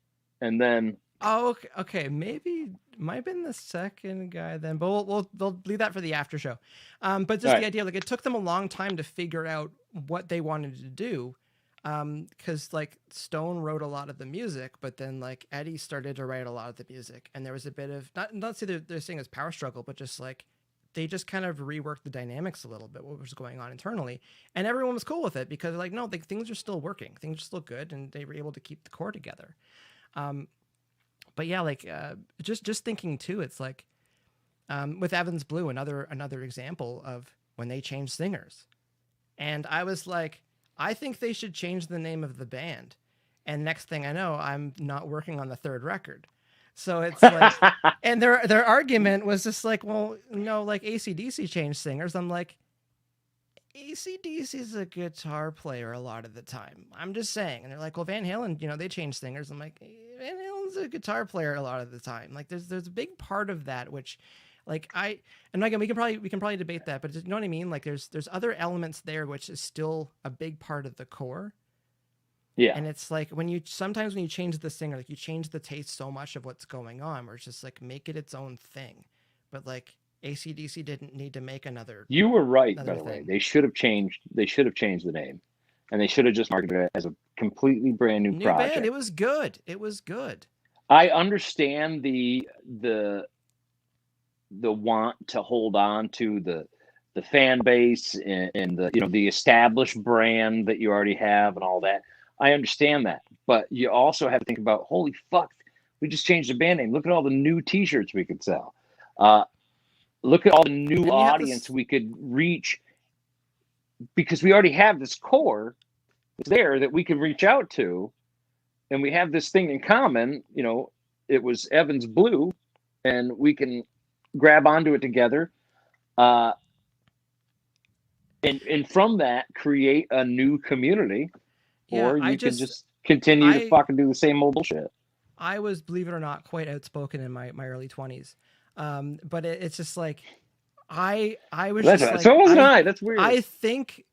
and then oh okay, maybe might have been the second guy then, but we'll leave that for the after show. But just Right. the idea, like it took them a long time to figure out what they wanted to do. Because like Stone wrote a lot of the music, but then like Eddie started to write a lot of the music, and there was a bit of not say they're saying it's power struggle, but just like they just kind of reworked the dynamics a little bit, what was going on internally, and everyone was cool with it because like no, things are still working, things are still good, and they were able to keep the core together. But yeah, like just thinking too, it's like with Evans Blue, another example of when they changed singers, and I was like, I think they should change the name of the band. And next thing I know, I'm not working on the third record. So it's like, and their argument was just like, well, no, like AC/DC changed singers. I'm like, AC/DC is a guitar player a lot of the time. I'm just saying. And they're like, well, Van Halen, you know, they changed singers. I'm like, Van Halen's a guitar player a lot of the time. Like there's a big part of that, which like and again, we can probably debate that, but you know what I mean? Like there's other elements there, which is still a big part of the core. yeah. And it's like sometimes when you change the singer, like you change the taste so much of what's going on, where it's just like make it its own thing. But like AC/DC didn't need to make another. You were right, by another the way. thing. They should have changed the name, and they should have just marketed it as a completely brand new project. Band. It was good. It was good. I understand the want to hold on to the fan base and the, you know, the established brand that you already have and all that. I understand that, but you also have to think about, holy fuck, we just changed the band name. Look at all the new T-shirts we could sell. Look at all the new And you have audience we could reach, because we already have this core there that we can reach out to, and we have this thing in common. You know, it was Evan's Blue, and we can grab onto it together, and from that create a new community, Yeah, or you can just continue to fucking do the same old bullshit. I was, believe it or not, quite outspoken in my early 20s. But it's just like, I was That's just like, so wasn't I. That's weird. I think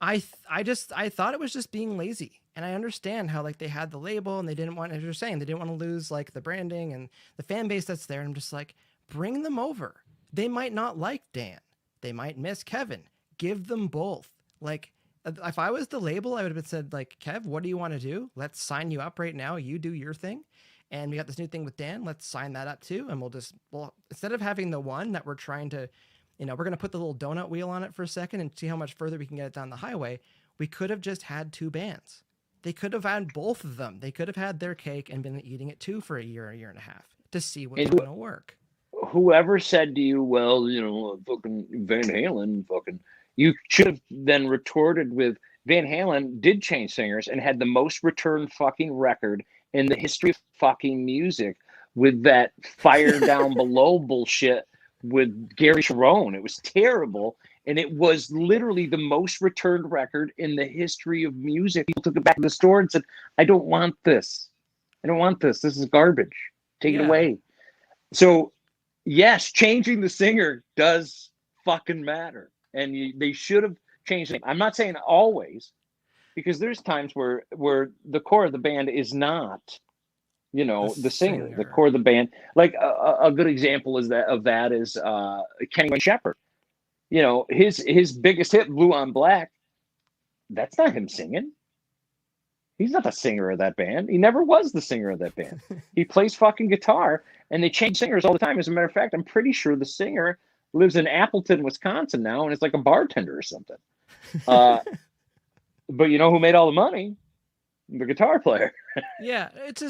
I thought it was just being lazy. And I understand how like they had the label and they didn't want, as you're saying, they didn't want to lose like the branding and the fan base that's there. And I'm just like, bring them over. They might not like Dan. They might miss Kevin. Give them both. Like, if I was the label, I would have said like, Kev, what do you want to do? Let's sign you up right now. You do your thing. And we got this new thing with Dan. Let's sign that up too. And we'll instead of having the one that we're trying to, you know, we're going to put the little donut wheel on it for a second and see how much further we can get it down the highway. We could have just had two bands. They could have had both of them. They could have had their cake and been eating it too for a year and a half to see what's going to work. Whoever said to you, well, you know, fucking Van Halen, fucking, you should have then retorted with, Van Halen did change singers and had the most returned fucking record in the history of fucking music with that Fire Down Below bullshit with Gary Sharon. It was terrible. And it was literally the most returned record in the history of music. People took it back to the store and said, I don't want this. I don't want this. This is garbage. Take it away. So, yes, changing the singer does fucking matter. And they should have changed it. I'm not saying always, because there's times where the core of the band is not, you know, the singer. The core of the band. Like a good example is that is Kenny Wayne Shepherd. You know, his biggest hit, Blue on Black, that's not him singing. He's not the singer of that band. He never was the singer of that band. He plays fucking guitar, and they change singers all the time. As a matter of fact, I'm pretty sure the singer lives in Appleton, Wisconsin now, and it's like a bartender or something. But you know who made all the money? The guitar player. Yeah, it's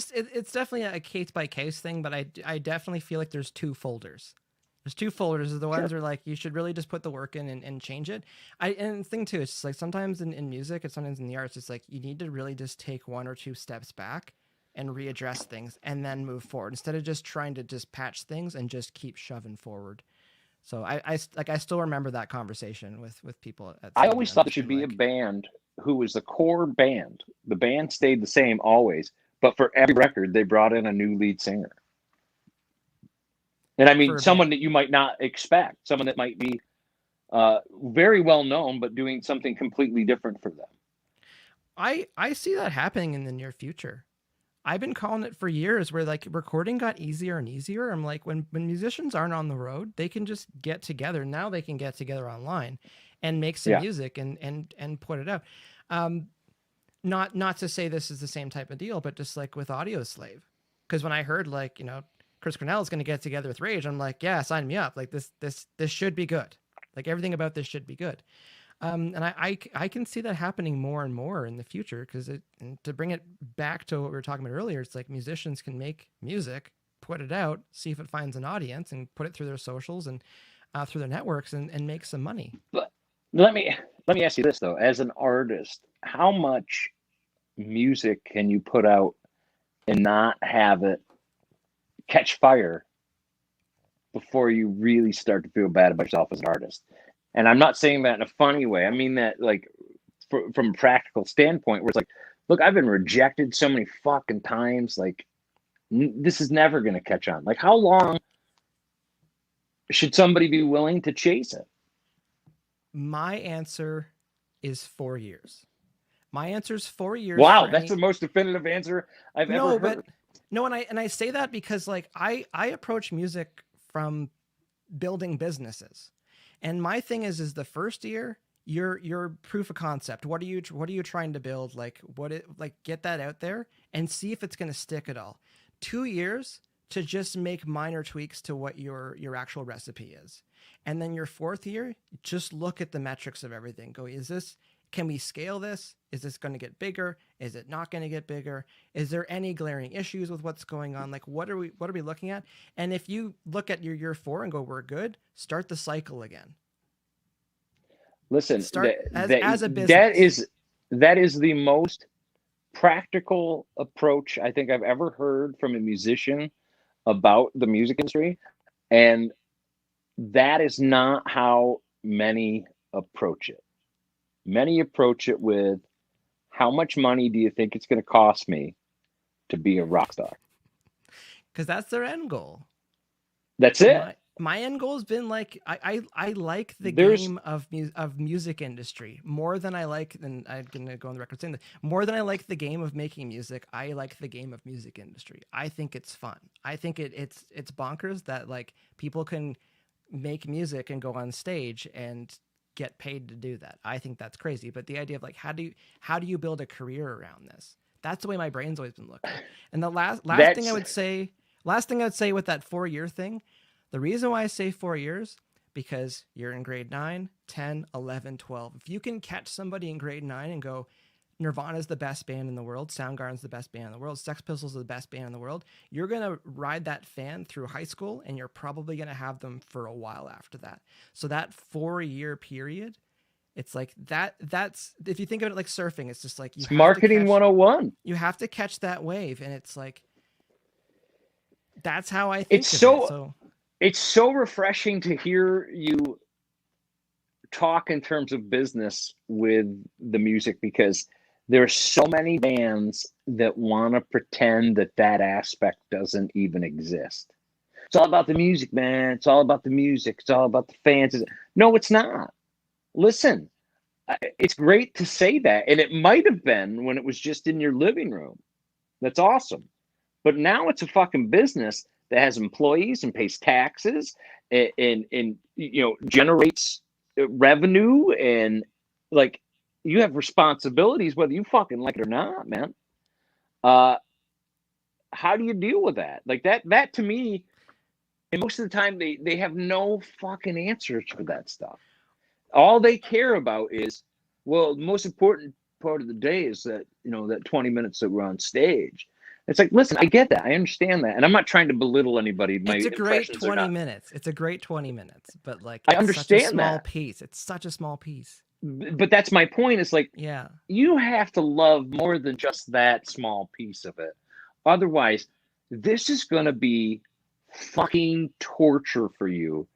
definitely a case by case thing, but I definitely feel like there's two folders. There's two folders. The ones are like, you should really just put the work in and change it. And the thing too, it's just like sometimes in music and sometimes in the arts, it's like you need to really just take one or two steps back and readdress things and then move forward instead of just trying to just patch things and just keep shoving forward. So I still remember that conversation with people. I always thought there should be a band who was the core band. The band stayed the same always, but for every record, they brought in a new lead singer. And I mean, someone that you might not expect, someone that might be very well known, but doing something completely different for them. I see that happening in the near future. I've been calling it for years where like recording got easier and easier. I'm like, when musicians aren't on the road, they can just get together. Now they can get together online and make some music and put it out. Not to say this is the same type of deal, but just like with Audio Slave. Because when I heard like, you know, Chris Cornell is going to get together with Rage, I'm like, yeah, sign me up. Like this should be good. Like everything about this should be good. And I can see that happening more and more in the future, because to bring it back to what we were talking about earlier, it's like musicians can make music, put it out, see if it finds an audience, and put it through their socials and through their networks and make some money. But let me ask you this though, as an artist, how much music can you put out and not have it catch fire before you really start to feel bad about yourself as an artist? And I'm not saying that in a funny way. I mean that like from a practical standpoint, where it's like, look, I've been rejected so many fucking times. Like, this is never going to catch on. Like, how long should somebody be willing to chase it? My answer is 4 years. My answer is 4 years. Wow, that's the most definitive answer I've ever heard. No, and I say that because like I approach music from building businesses. And my thing is the first year, you're proof of concept. What are you trying to build? Like get that out there and see if it's going to stick at all. 2 years to just make minor tweaks to what your actual recipe is. And then your fourth year, just look at the metrics of everything. Go, is can we scale this? Is this going to get bigger? Is it not going to get bigger? Is there any glaring issues with what's going on? Like, what are we looking at? And if you look at your year 4 and go, we're good, start the cycle again. Listen, Start as a business. That is the most practical approach I think I've ever heard from a musician about the music industry. And that is not how many approach it. Many approach it with, how much money do you think it's going to cost me to be a rock star? Because that's their end goal. That's it. My end goal has been like, I like the game of music industry more than I like, and I'm gonna go on the record saying that, more than I like the game of making music, I like the game of music industry. I think it's fun. I think it's bonkers that like people can make music and go on stage and get paid to do that. I think that's crazy. But the idea of like, how do you build a career around this? That's the way my brain's always been looking. And the last thing I would say with that 4-year thing, the reason why I say 4 years, because you're in grade 9, 10, 11, 12. If you can catch somebody in grade 9 and go, Nirvana's the best band in the world, Soundgarden's the best band in the world, Sex Pistols are the best band in the world, you're going to ride that fan through high school, and you're probably going to have them for a while after that. So that 4-year period, it's like that's, if you think of it like surfing, it's just like, it's marketing 101. You have to catch that wave, and it's like, that's how I think It's so refreshing to hear you talk in terms of business with the music, because there are so many bands that want to pretend that aspect doesn't even exist. It's all about the music, man. It's all about the music. It's all about the fans. No, it's not. Listen, it's great to say that. And it might have been when it was just in your living room. That's awesome. But now it's a fucking business that has employees and pays taxes and generates revenue, and like, you have responsibilities whether you fucking like it or not, man. How do you deal with that? Like that to me, and most of the time they have no fucking answers for that stuff. All they care about is, well, the most important part of the day is that, that 20 minutes that we're on stage. It's like, listen, I get that. I understand that. And I'm not trying to belittle anybody. It's a great 20 minutes. It's a great 20 minutes. But like, I understand such a small that. piece. It's such a small piece. But that's my point. Is like, yeah, you have to love more than just that small piece of it. Otherwise, this is going to be fucking torture for you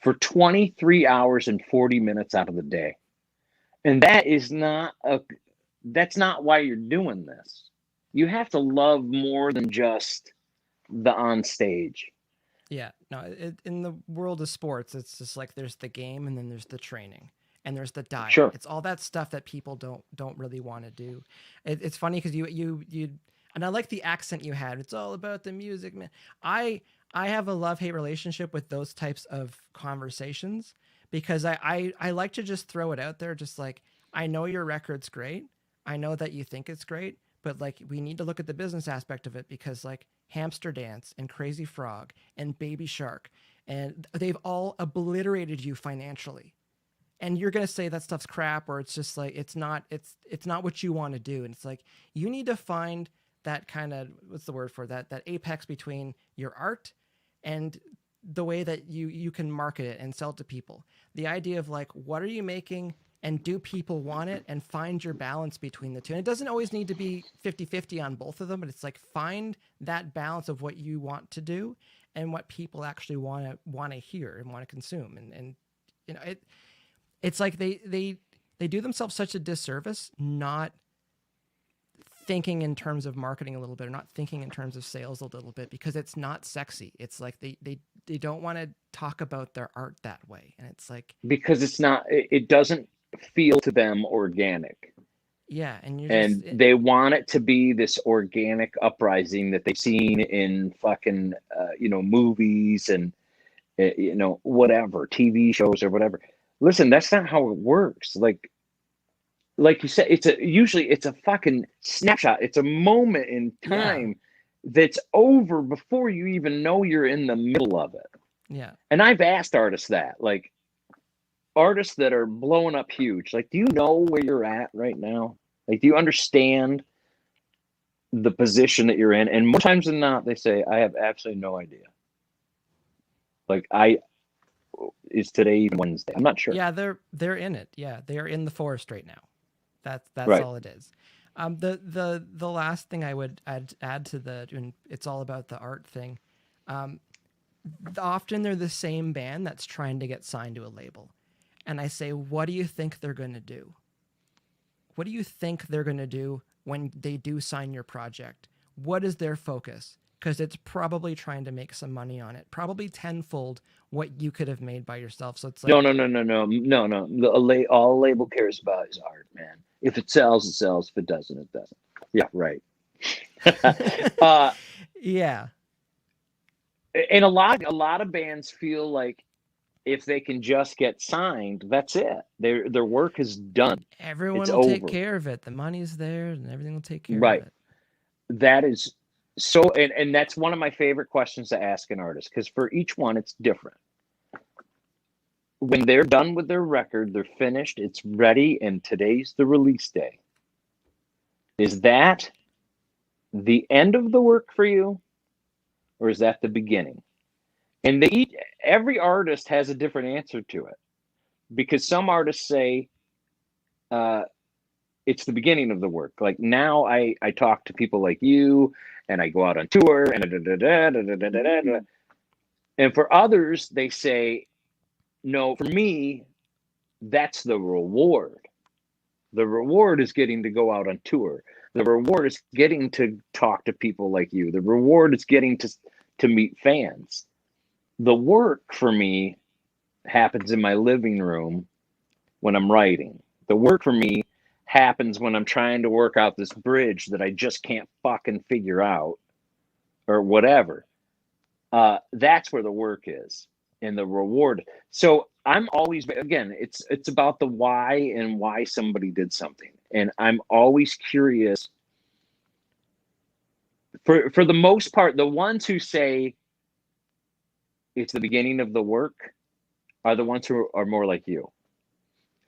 for 23 hours and 40 minutes out of the day. And that's not why you're doing this. You have to love more than just the on stage. Yeah, no, in the world of sports, it's just like, there's the game, and then there's the training, and there's the diet. Sure. It's all that stuff that people don't really want to do. It's funny because you and I like the accent you had. It's all about the music, man. I have a love-hate relationship with those types of conversations, because I like to just throw it out there, just like, I know your record's great. I know that you think it's great. But like, we need to look at the business aspect of it, because like Hamster Dance and Crazy Frog and Baby Shark, and they've all obliterated you financially. And you're going to say that stuff's crap, or it's just like, it's not what you want to do. And it's like, you need to find that kind of, what's the word for that apex between your art and the way that you can market it and sell it to people. The idea of like, what are you making? And do people want it? And find your balance between the two. And it doesn't always need to be 50-50 on both of them, but it's like, find that balance of what you want to do and what people actually want to hear and want to consume. And it's like they do themselves such a disservice not thinking in terms of marketing a little bit, or not thinking in terms of sales a little bit, because it's not sexy. It's like they don't want to talk about their art that way. And it's like, because it doesn't feel to them organic. Yeah, and they want it to be this organic uprising that they've seen in fucking movies and whatever, TV shows or whatever. Listen, that's not how it works. Like you said, usually it's a fucking snapshot. It's a moment in time that's over before you even know you're in the middle of it. Yeah. And I've asked artists that, like, artists that are blowing up huge, like, do you know where you're at right now? Like, do you understand the position that you're in? And more times than not, they say, I have absolutely no idea. Like, is today even Wednesday? I'm not sure. Yeah, they're in it. Yeah, they're in the forest right now. That's Right. all it is. The last thing I would add to and it's all about the art thing. Often they're the same band that's trying to get signed to a label, and I say, what do you think they're going to do? What do you think they're going to do when they do sign your project? What is their focus? Because it's probably trying to make some money on it, probably tenfold what you could have made by yourself. So it's like, No. All a label cares about is art, man. If it sells, it sells. If it doesn't, it doesn't. Yeah, right. Yeah. And a lot of bands feel like if they can just get signed, that's it. Their work is done. Everyone It's will take over. care of it. The money's there and everything will take care Right. of it. That is so, and that's one of my favorite questions to ask an artist, because for each one, it's different. When they're done with their record, they're finished, it's ready, and today's the release day. Is that the end of the work for you, or is that the beginning? And every artist has a different answer to it, because some artists say it's the beginning of the work. Like now, I talk to people like you, and I go out on tour, and and for others, they say, no, for me, that's the reward. The reward is getting to go out on tour. The reward is getting to talk to people like you. The reward is getting to meet fans. The work for me happens in my living room when I'm writing. The work for me happens when I'm trying to work out this bridge that I just can't fucking figure out, or whatever. That's where the work is, and the reward. So I'm always, again, it's about the why and why somebody did something. And I'm always curious. For the most part, the ones who say it's the beginning of the work are the ones who are more like you,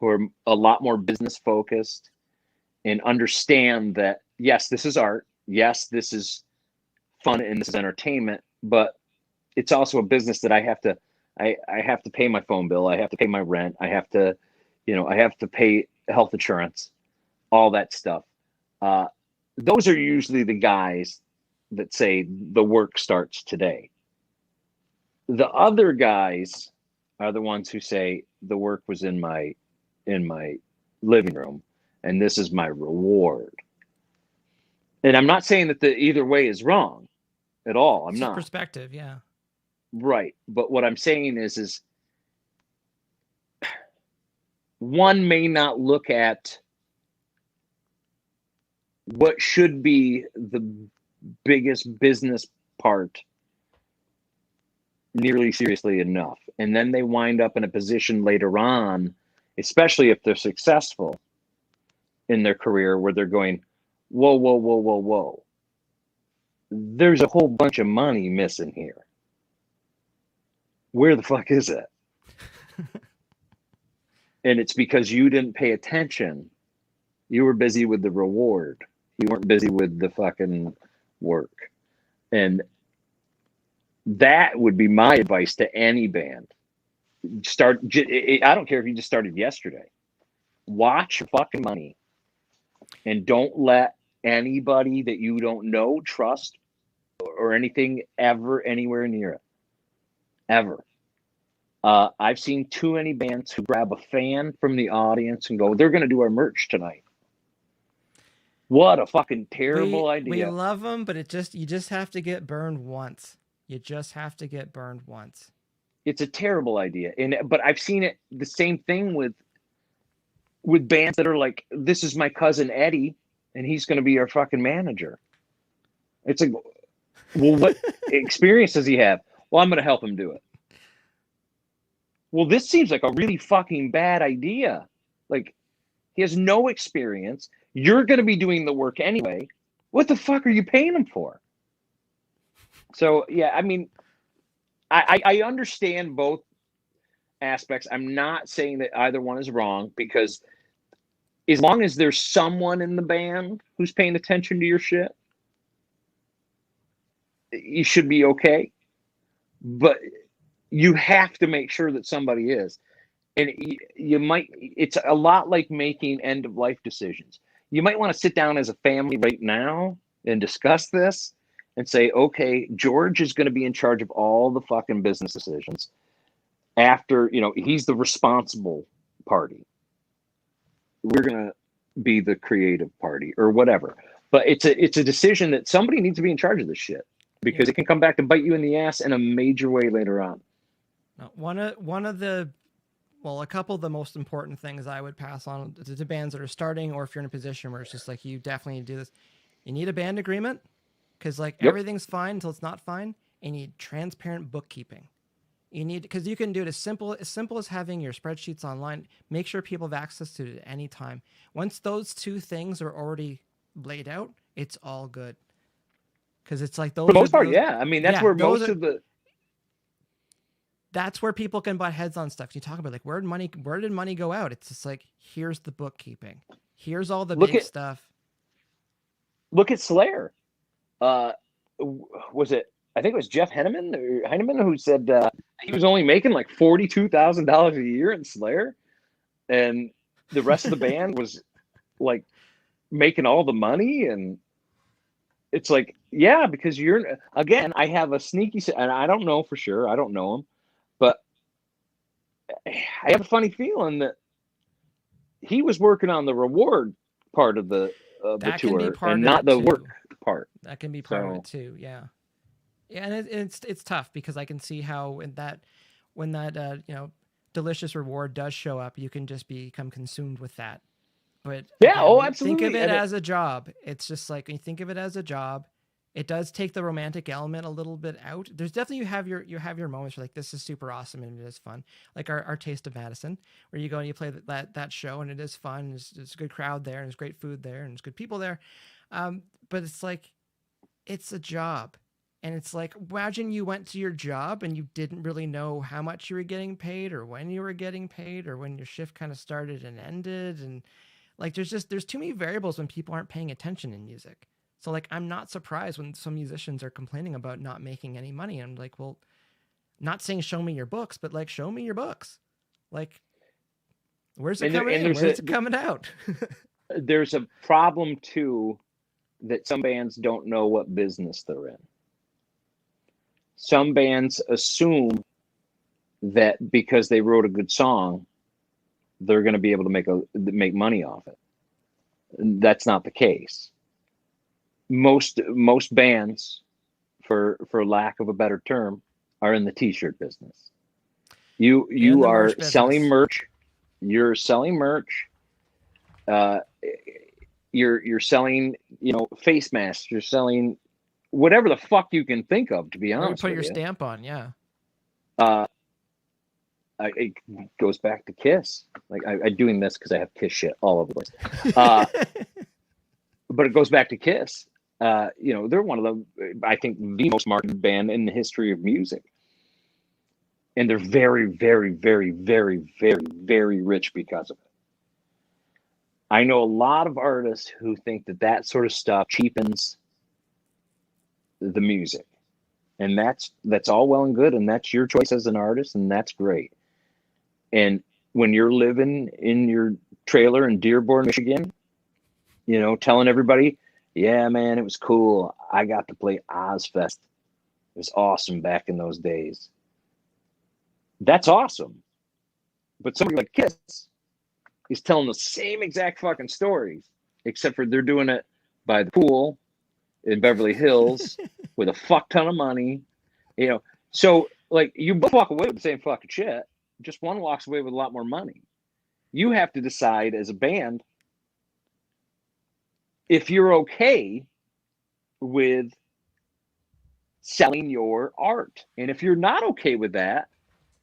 who are a lot more business focused and understand that, yes, this is art. Yes, this is fun and this is entertainment, but it's also a business that I have to pay my phone bill. I have to pay my rent. I have to pay health insurance, all that stuff. Those are usually the guys that say the work starts today. The other guys are the ones who say the work was in my living room, and this is my reward. And I'm not saying that either way is wrong at all. I'm It's just not. perspective, yeah. Right. But what I'm saying is one may not look at what should be the biggest business part nearly seriously enough. And then they wind up in a position later on, especially if they're successful in their career, where they're going, whoa. There's a whole bunch of money missing here. Where the fuck is it? And it's because you didn't pay attention. You were busy with the reward. You weren't busy with the fucking work. And that would be my advice to any band. I don't care if you just started yesterday. Watch your fucking money. And don't let anybody that you don't know, trust, or anything ever anywhere near it. Ever. I've seen too many bands who grab a fan from the audience and go, they're going to do our merch tonight. What a fucking terrible idea. We love them, but you just have to get burned once. You just have to get burned once. It's a terrible idea. But I've seen it, the same thing with bands that are like, this is my cousin Eddie, and he's going to be our fucking manager. It's like, well, what experience does he have? Well, I'm going to help him do it. Well, this seems like a really fucking bad idea. Like, he has no experience. You're going to be doing the work anyway. What the fuck are you paying him for? So, yeah, I mean, I understand both. aspects. I'm not saying that either one is wrong, because as long as there's someone in the band who's paying attention to your shit, you should be okay. But you have to make sure that somebody is. And you might, it's a lot like making end of life decisions. You might want to sit down as a family right now and discuss this and say, okay, George is going to be in charge of all the fucking business decisions. After, he's the responsible party. We're going to be the creative party or whatever. But it's a decision that somebody needs to be in charge of this shit, because it can come back to bite you in the ass in a major way later on. A couple of the most important things I would pass on to bands that are starting, or if you're in a position where it's just like, you definitely need to do this. You need a band agreement, because everything's fine until it's not fine. And you need transparent bookkeeping. You need, because you can do it as simple as having your spreadsheets online. Make sure people have access to it at any time. Once those two things are already laid out, it's all good. Because it's like those. For the most part, yeah. I mean, that's where most of the. That's where people can butt heads on stuff. You talk about where did money go out? It's just like, here's the bookkeeping. Here's all the big stuff. Look at Slayer. Was it? I think it was Jeff Heineman who said he was only making like $42,000 a year in Slayer, and the rest of the band was like making all the money. And it's like, yeah, because I have a sneaky, and I don't know for sure. I don't know him, but I have a funny feeling that he was working on the reward part of the tour and not the work part. That can be part of it too. Yeah. Yeah, and it's tough, because I can see how when that delicious reward does show up, you can just become consumed with that. But yeah, absolutely. Think of it as a job. It's just like, when you think of it as a job, it does take the romantic element a little bit out. There's definitely, you have your moments where like, this is super awesome and it is fun. Like our Taste of Madison, where you go and you play that show and it is fun. There's a good crowd there, and there's great food there, and there's good people there. But it's like, it's a job. And it's like, imagine you went to your job and you didn't really know how much you were getting paid, or when you were getting paid, or when your shift kind of started and ended. And like, there's too many variables when people aren't paying attention in music. So like, I'm not surprised when some musicians are complaining about not making any money. I'm like, well, not saying show me your books, but like, show me your books. Like, where's it coming in? Where's it coming out? There's a problem too, that some bands don't know what business they're in. Some bands assume that because they wrote a good song, they're going to be able to make money off it. And that's not the case. Most bands, for lack of a better term, are in the t-shirt business. You are selling merch. You're selling merch. You're selling, face masks. You're selling whatever the fuck you can think of, to be honest. Put your stamp on, yeah. It goes back to Kiss. Like, I'm doing this because I have Kiss shit all over the place. But it goes back to Kiss. They're one of I think, the most marketed band in the history of music. And they're very, very, very, very, very, very rich because of it. I know a lot of artists who think that sort of stuff cheapens the music, and that's all well and good, and that's your choice as an artist, and that's great. And when you're living in your trailer in Dearborn, Michigan, telling everybody, yeah, man, it was cool, I got to play Ozzfest, it was awesome back in those days. That's awesome. But somebody like Kiss is telling the same exact fucking stories, except for they're doing it by the pool in Beverly Hills with a fuck ton of money, So like, you both walk away with the same fucking shit. Just one walks away with a lot more money. You have to decide as a band if you're okay with selling your art. And if you're not okay with that,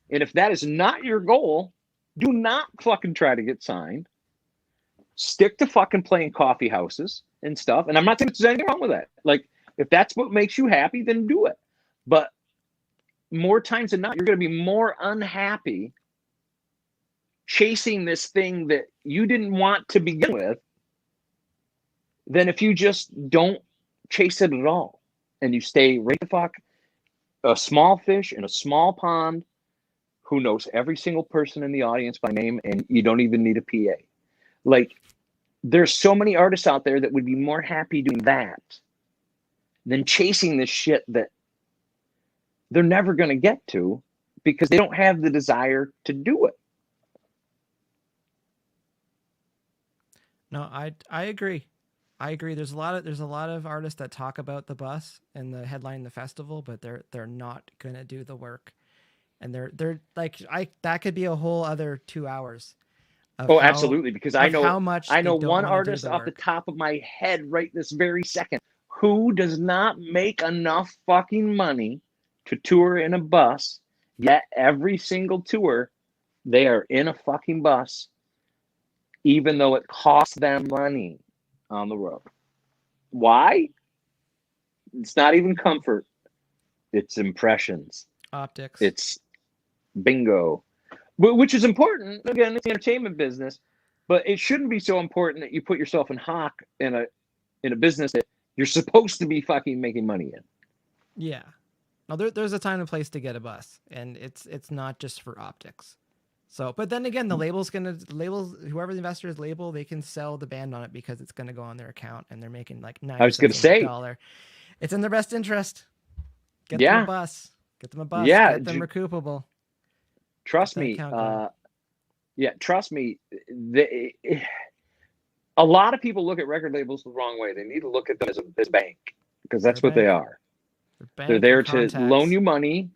and if that is not your goal, do not fucking try to get signed. Stick to fucking playing coffee houses and stuff. And I'm not saying there's anything wrong with that. Like, if that's what makes you happy, then do it. But more times than not, you're going to be more unhappy chasing this thing that you didn't want to begin with than if you just don't chase it at all and you stay right the fuck a small fish in a small pond who knows every single person in the audience by name, and you don't even need a PA. Like, there's so many artists out there that would be more happy doing that than chasing this shit that they're never going to get to because they don't have the desire to do it. No, I agree. I agree. There's a lot of artists that talk about the bus and the headline the festival, but they're not gonna do the work, and they're like that could be a whole other 2 hours. Absolutely, because I know one artist off the work. top of my head right this very second who does not make enough fucking money to tour in a bus, yet every single tour they are in a fucking bus, even though it costs them money on the road. Why? It's not even comfort. It's impressions. Optics. It's bingo. Which is important. Again, it's the entertainment business, but it shouldn't be so important that you put yourself in hock in a business that you're supposed to be fucking making money in. Yeah. Now there's a time and place to get a bus, and it's not just for optics. So, but then again, the label's whoever the investor is label, they can sell the band on it because it's going to go on their account, and they're making like $90 I was going to say, $1. It's in their best interest. Get yeah. them a bus. Get them a bus. Yeah. Get them recoupable. Trust me. Trust me. A lot of people look at record labels the wrong way. They need to look at them as a bank, because that's what they are. They're there to loan you money,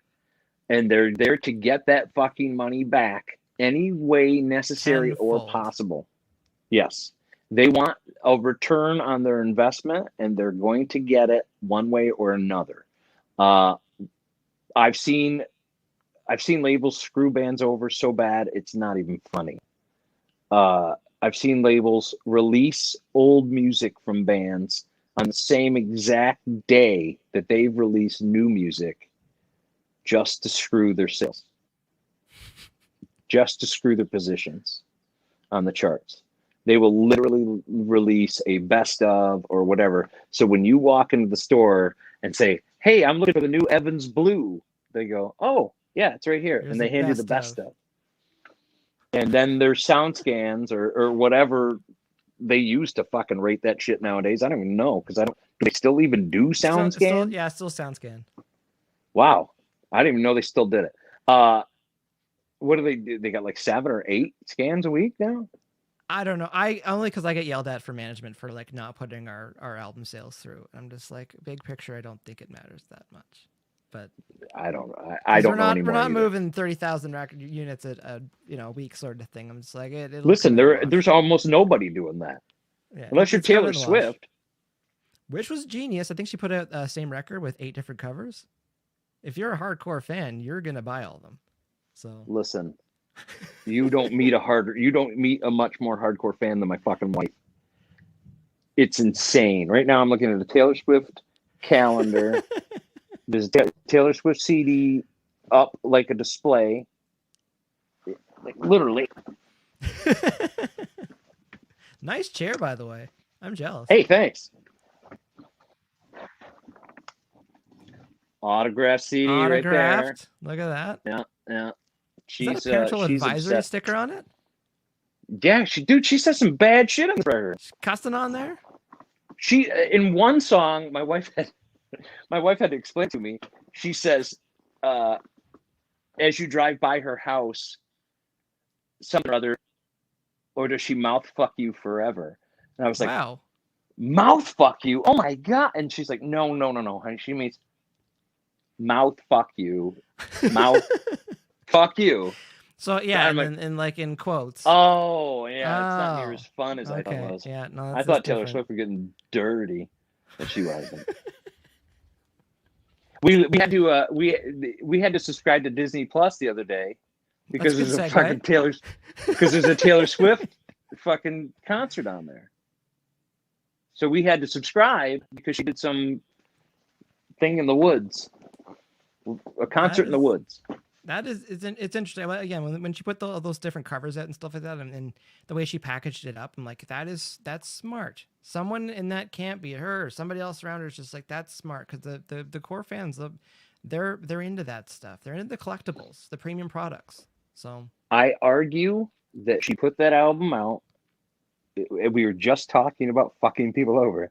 and they're there to get that fucking money back any way necessary or possible. Yes. They want a return on their investment, and they're going to get it one way or another. I've seen labels screw bands over so bad it's not even funny. I've seen labels release old music from bands on the same exact day that they've released new music just to screw their sales, just to screw their positions on the charts. They will literally release a best of or whatever. So when you walk into the store and say, "Hey, I'm looking for the new Evans Blue," they go, "Oh, yeah, it's right here." And they hand you the best of. And then there's sound scans or whatever they use to fucking rate that shit nowadays. I don't even know, because do they still even do sound scan? Still sound scan. Wow. I didn't even know they still did it. What do they do? They got like 7 or 8 scans a week now? I don't know. I only because I get yelled at from management for like not putting our album sales through. I'm just like, big picture, I don't think it matters that much. But I don't know. I don't know anymore. We're not either. Moving 30,000 record units a week sort of thing. I'm just like, listen, there's almost nobody doing that. Yeah, unless you're Taylor Swift. Which was genius. I think she put out the same record with 8 different covers. If you're a hardcore fan, you're gonna buy all of them. So listen, you don't meet a much more hardcore fan than my fucking wife. It's insane. Right now, I'm looking at a Taylor Swift calendar. There's a Taylor Swift CD up like a display. Like literally. Nice chair, by the way. I'm jealous. Hey, thanks. Autograph CD right there. Look at that. Yeah. Is that a parental advisory sticker on it? Yeah, she says some bad shit on the record. She's cussing on there? She, in one song, my wife had to explain to me. She says, as you drive by her house, something or other, or does she mouth fuck you forever? And I was like, wow, mouth fuck you? Oh my God. And she's like, no, honey. She means mouth fuck you. Mouth fuck you. So yeah, and like in quotes. Oh yeah, it's not near as fun as I thought it was. Yeah, no, I thought Taylor Swift was getting dirty, but she wasn't. We had to subscribe to Disney Plus the other day because there's a fucking there's a Taylor Swift fucking concert on there. So we had to subscribe because she did some thing in the woods, a concert in the woods. it's interesting. Well, again, when she put all those different covers out and stuff like that, and the way she packaged it up, I'm like, that's smart. Someone in that can't be her. Or somebody else around her is just like, that's smart, because the core fans, they're into that stuff. They're into the collectibles, the premium products. So I argue that she put that album out. We were just talking about fucking people over.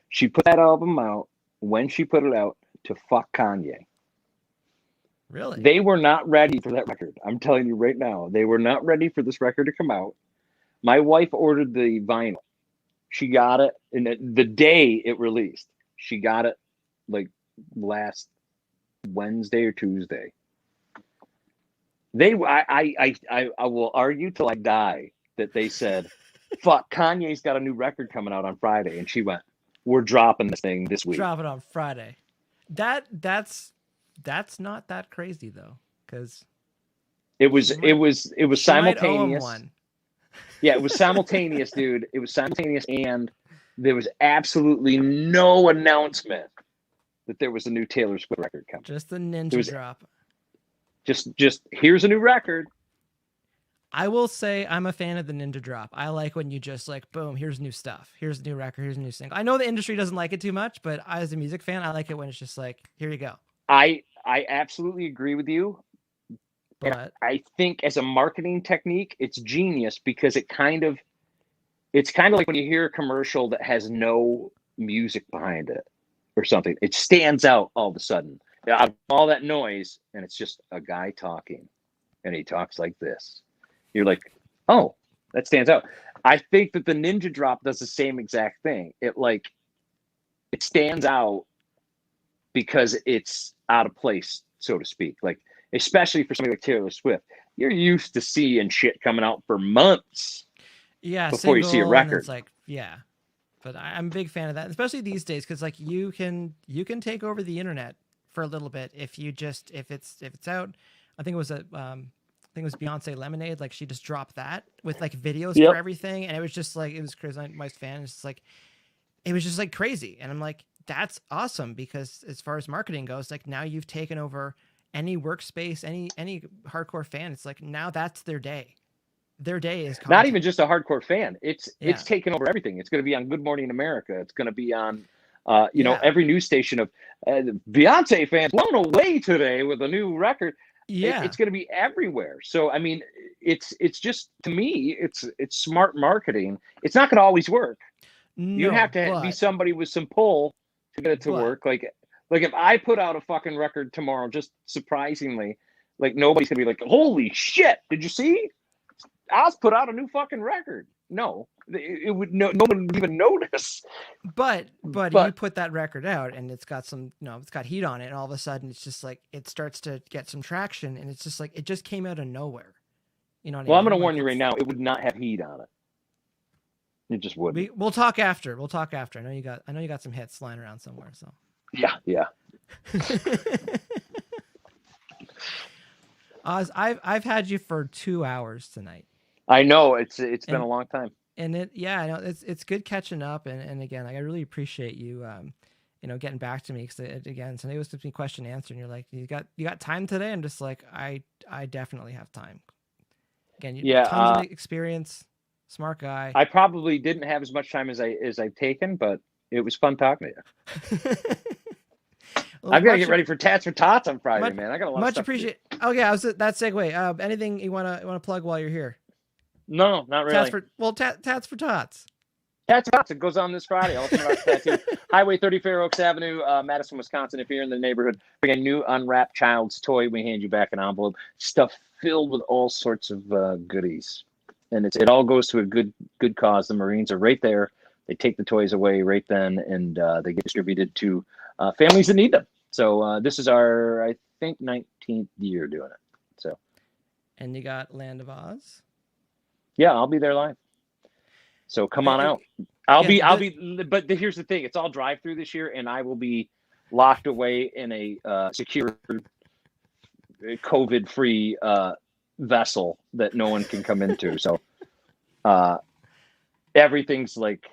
She put that album out when she put it out to fuck Kanye. really, They were not ready for that record. I'm telling you right now, they were not ready for this record to come out. My wife ordered the vinyl. She got it in the day it released. She got it like last Wednesday or Tuesday. I will argue till I die that they said, fuck, Kanye's got a new record coming out on Friday. And she went, we're dropping this thing this week. drop it on Friday. That's not that crazy though, because It was simultaneous. One. Yeah, it was simultaneous, dude. It was simultaneous, and there was absolutely no announcement that there was a new Taylor Swift record coming. Just the ninja drop. Just here's a new record. I will say I'm a fan of the ninja drop. I like when you just like, boom, here's new stuff. Here's a new record. Here's a new single. I know the industry doesn't like it too much, but as a music fan, I like it when it's just like, here you go. I absolutely agree with you. But and I think as a marketing technique, it's genius, because it's kind of like when you hear a commercial that has no music behind it or something. It stands out all of a sudden. Out of all that noise, and it's just a guy talking, and he talks like this. You're like, oh, that stands out. I think that the ninja drop does the same exact thing. It stands out because it's out of place, so to speak. Like, especially for somebody like Taylor Swift, you're used to seeing shit coming out for months. Yeah, before you see a record. It's like, yeah. But I'm a big fan of that, especially these days, because like you can take over the internet for a little bit if it's out. I think it was Beyonce Lemonade. Like, she just dropped that with like videos for everything, and it was just like, it was crazy. My fan is just like, it was just like crazy, and I'm like, that's awesome, because as far as marketing goes, like, now you've taken over any workspace, any hardcore fan. It's like, now that's their day. Their day is content. Not even just a hardcore fan. It's taken over everything. It's going to be on Good Morning America. It's going to be on, every news station of Beyonce fans blown away today with a new record. Yeah, it's going to be everywhere. So I mean, it's just, to me, it's smart marketing. It's not going to always work. No, you have to be somebody with some pull to get it to work. Like if I put out a fucking record tomorrow, just surprisingly, like, nobody's gonna be like, holy shit, did you see? Oz put out a new fucking record. No, it would no one would even notice. But you put that record out, and it's got some, it's got heat on it, and all of a sudden it's just like, it starts to get some traction, and it's just like, it just came out of nowhere. You know what I mean? Well, I'm gonna warn you right now, it would not have heat on it. It just wouldn't. We'll talk after. I know you got some hits lying around somewhere. So yeah. Oz, I've had you for 2 hours tonight. I know it's been a long time. And I know it's good catching up. And again, like, I really appreciate you, getting back to me, because again, Sunday was between question and answer, and you're like, you got time today. I'm just like, I definitely have time. Again, tons of experience, smart guy. I probably didn't have as much time as I've taken, but it was fun talking to you. Well, I've got to get ready for Tats for Tots on Friday, man. I got a lot of stuff appreciate. Oh yeah, that segue. Anything you wanna plug while you're here? No, not really. Tats for Tots. Tats for Tots. It goes on this Friday. Ultimate Tattoo, Highway 30, Fair Oaks Avenue, Madison, Wisconsin. If you're in the neighborhood, bring a new unwrapped child's toy. We hand you back an envelope, stuff filled with all sorts of goodies, and it all goes to a good cause. The Marines are right there. They take the toys away right then, and they get distributed to families that need them. So this is our, I think, 19th year doing it. So. And you got Land of Oz? Yeah, I'll be there live. So come on out. I'll be. But here's the thing: it's all drive-through this year, and I will be locked away in a secure, COVID-free vessel that no one can come into. So everything's like,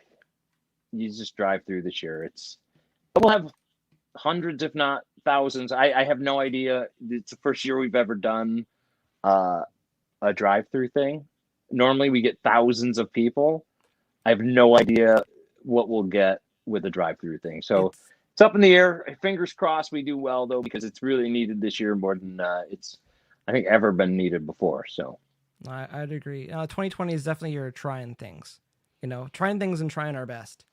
you just drive through this year. We'll have hundreds, if not thousands. I have no idea. It's the first year we've ever done a drive-through thing. Normally we get thousands of people. I have no idea what we'll get with a drive-through thing. So it's up in the air. Fingers crossed we do well though, because it's really needed this year more than it's I think ever been needed before. So I'd agree. 2020 is definitely your trying things, trying things and trying our best.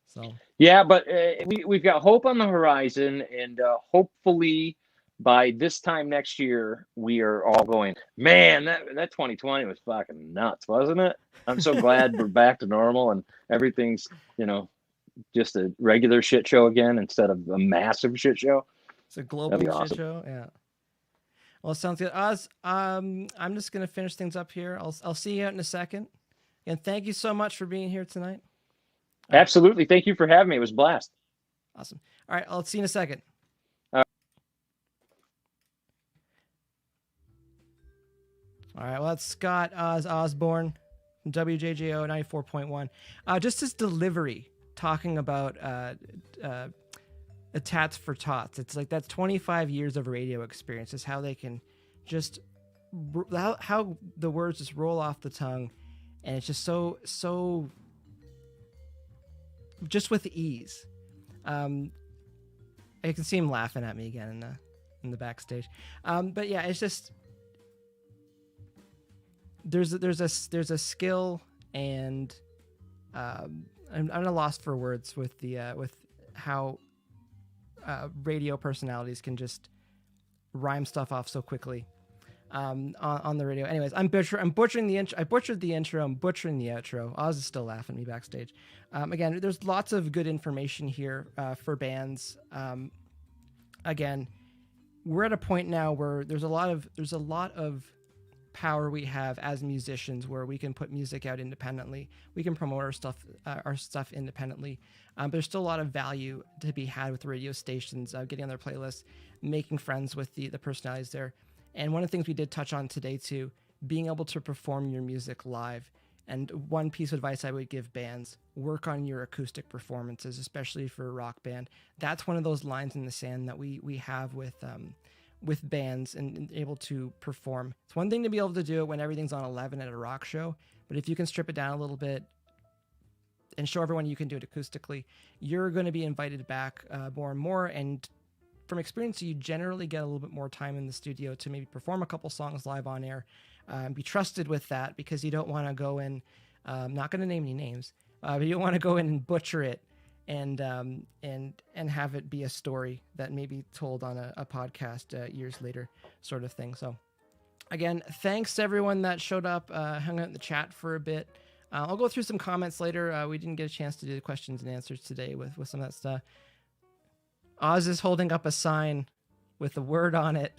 So yeah, but we've got hope on the horizon, and hopefully by this time next year we are all going, man, that 2020 was fucking nuts, wasn't it? I'm so glad we're back to normal and everything's just a regular shit show again instead of a massive shit show. It's a global shit show. Yeah. Well, sounds good. Oz, I'm just gonna finish things up here. I'll see you out in a second. And thank you so much for being here tonight. Absolutely. Thank you for having me. It was a blast. Awesome. All right, I'll see you in a second. All right, well, that's Scott Ozzborn from WJJO 94.1. Just his delivery talking about a Tats for Tots. It's like that's 25 years of radio experience is how they can just how the words just roll off the tongue, and it's just so just with ease. I can see him laughing at me again in the backstage. But yeah, it's just there's a skill, and I'm at a loss for words with how radio personalities can just rhyme stuff off so quickly on the radio. Anyways, I'm butchering the intro. I butchered the intro. I'm butchering the outro. Oz is still laughing at me backstage. Again, there's lots of good information here for bands. Again, we're at a point now where there's a lot of power we have as musicians, where we can put music out independently. We can promote our stuff independently. There's still a lot of value to be had with radio stations, getting on their playlists, making friends with the personalities there. And one of the things we did touch on today too, being able to perform your music live. And one piece of advice I would give bands: work on your acoustic performances, especially for a rock band. That's one of those lines in the sand that we have with bands and able to perform. It's one thing to be able to do it when everything's on 11 at a rock show, but if you can strip it down a little bit and show everyone you can do it acoustically, you're going to be invited back more and more. And from experience, you generally get a little bit more time in the studio to maybe perform a couple songs live on air, be trusted with that, because you don't want to go in, not going to name any names, but you don't want to go in and butcher it and have it be a story that may be told on a podcast years later, sort of thing. So again, thanks to everyone that showed up, hung out in the chat for a bit. I'll go through some comments later. We didn't get a chance to do the questions and answers today with some of that stuff. Oz is holding up a sign with a word on it.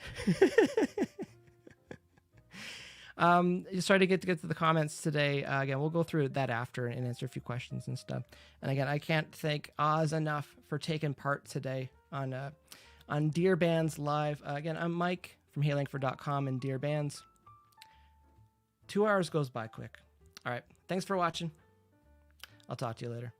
Just try to get to the comments today. Again, we'll go through that after and answer a few questions and stuff. And again, I can't thank Oz enough for taking part today on DearBands Live. Again, I'm Mike from Langford.com and DearBands. 2 hours goes by quick. All right. Thanks for watching. I'll talk to you later.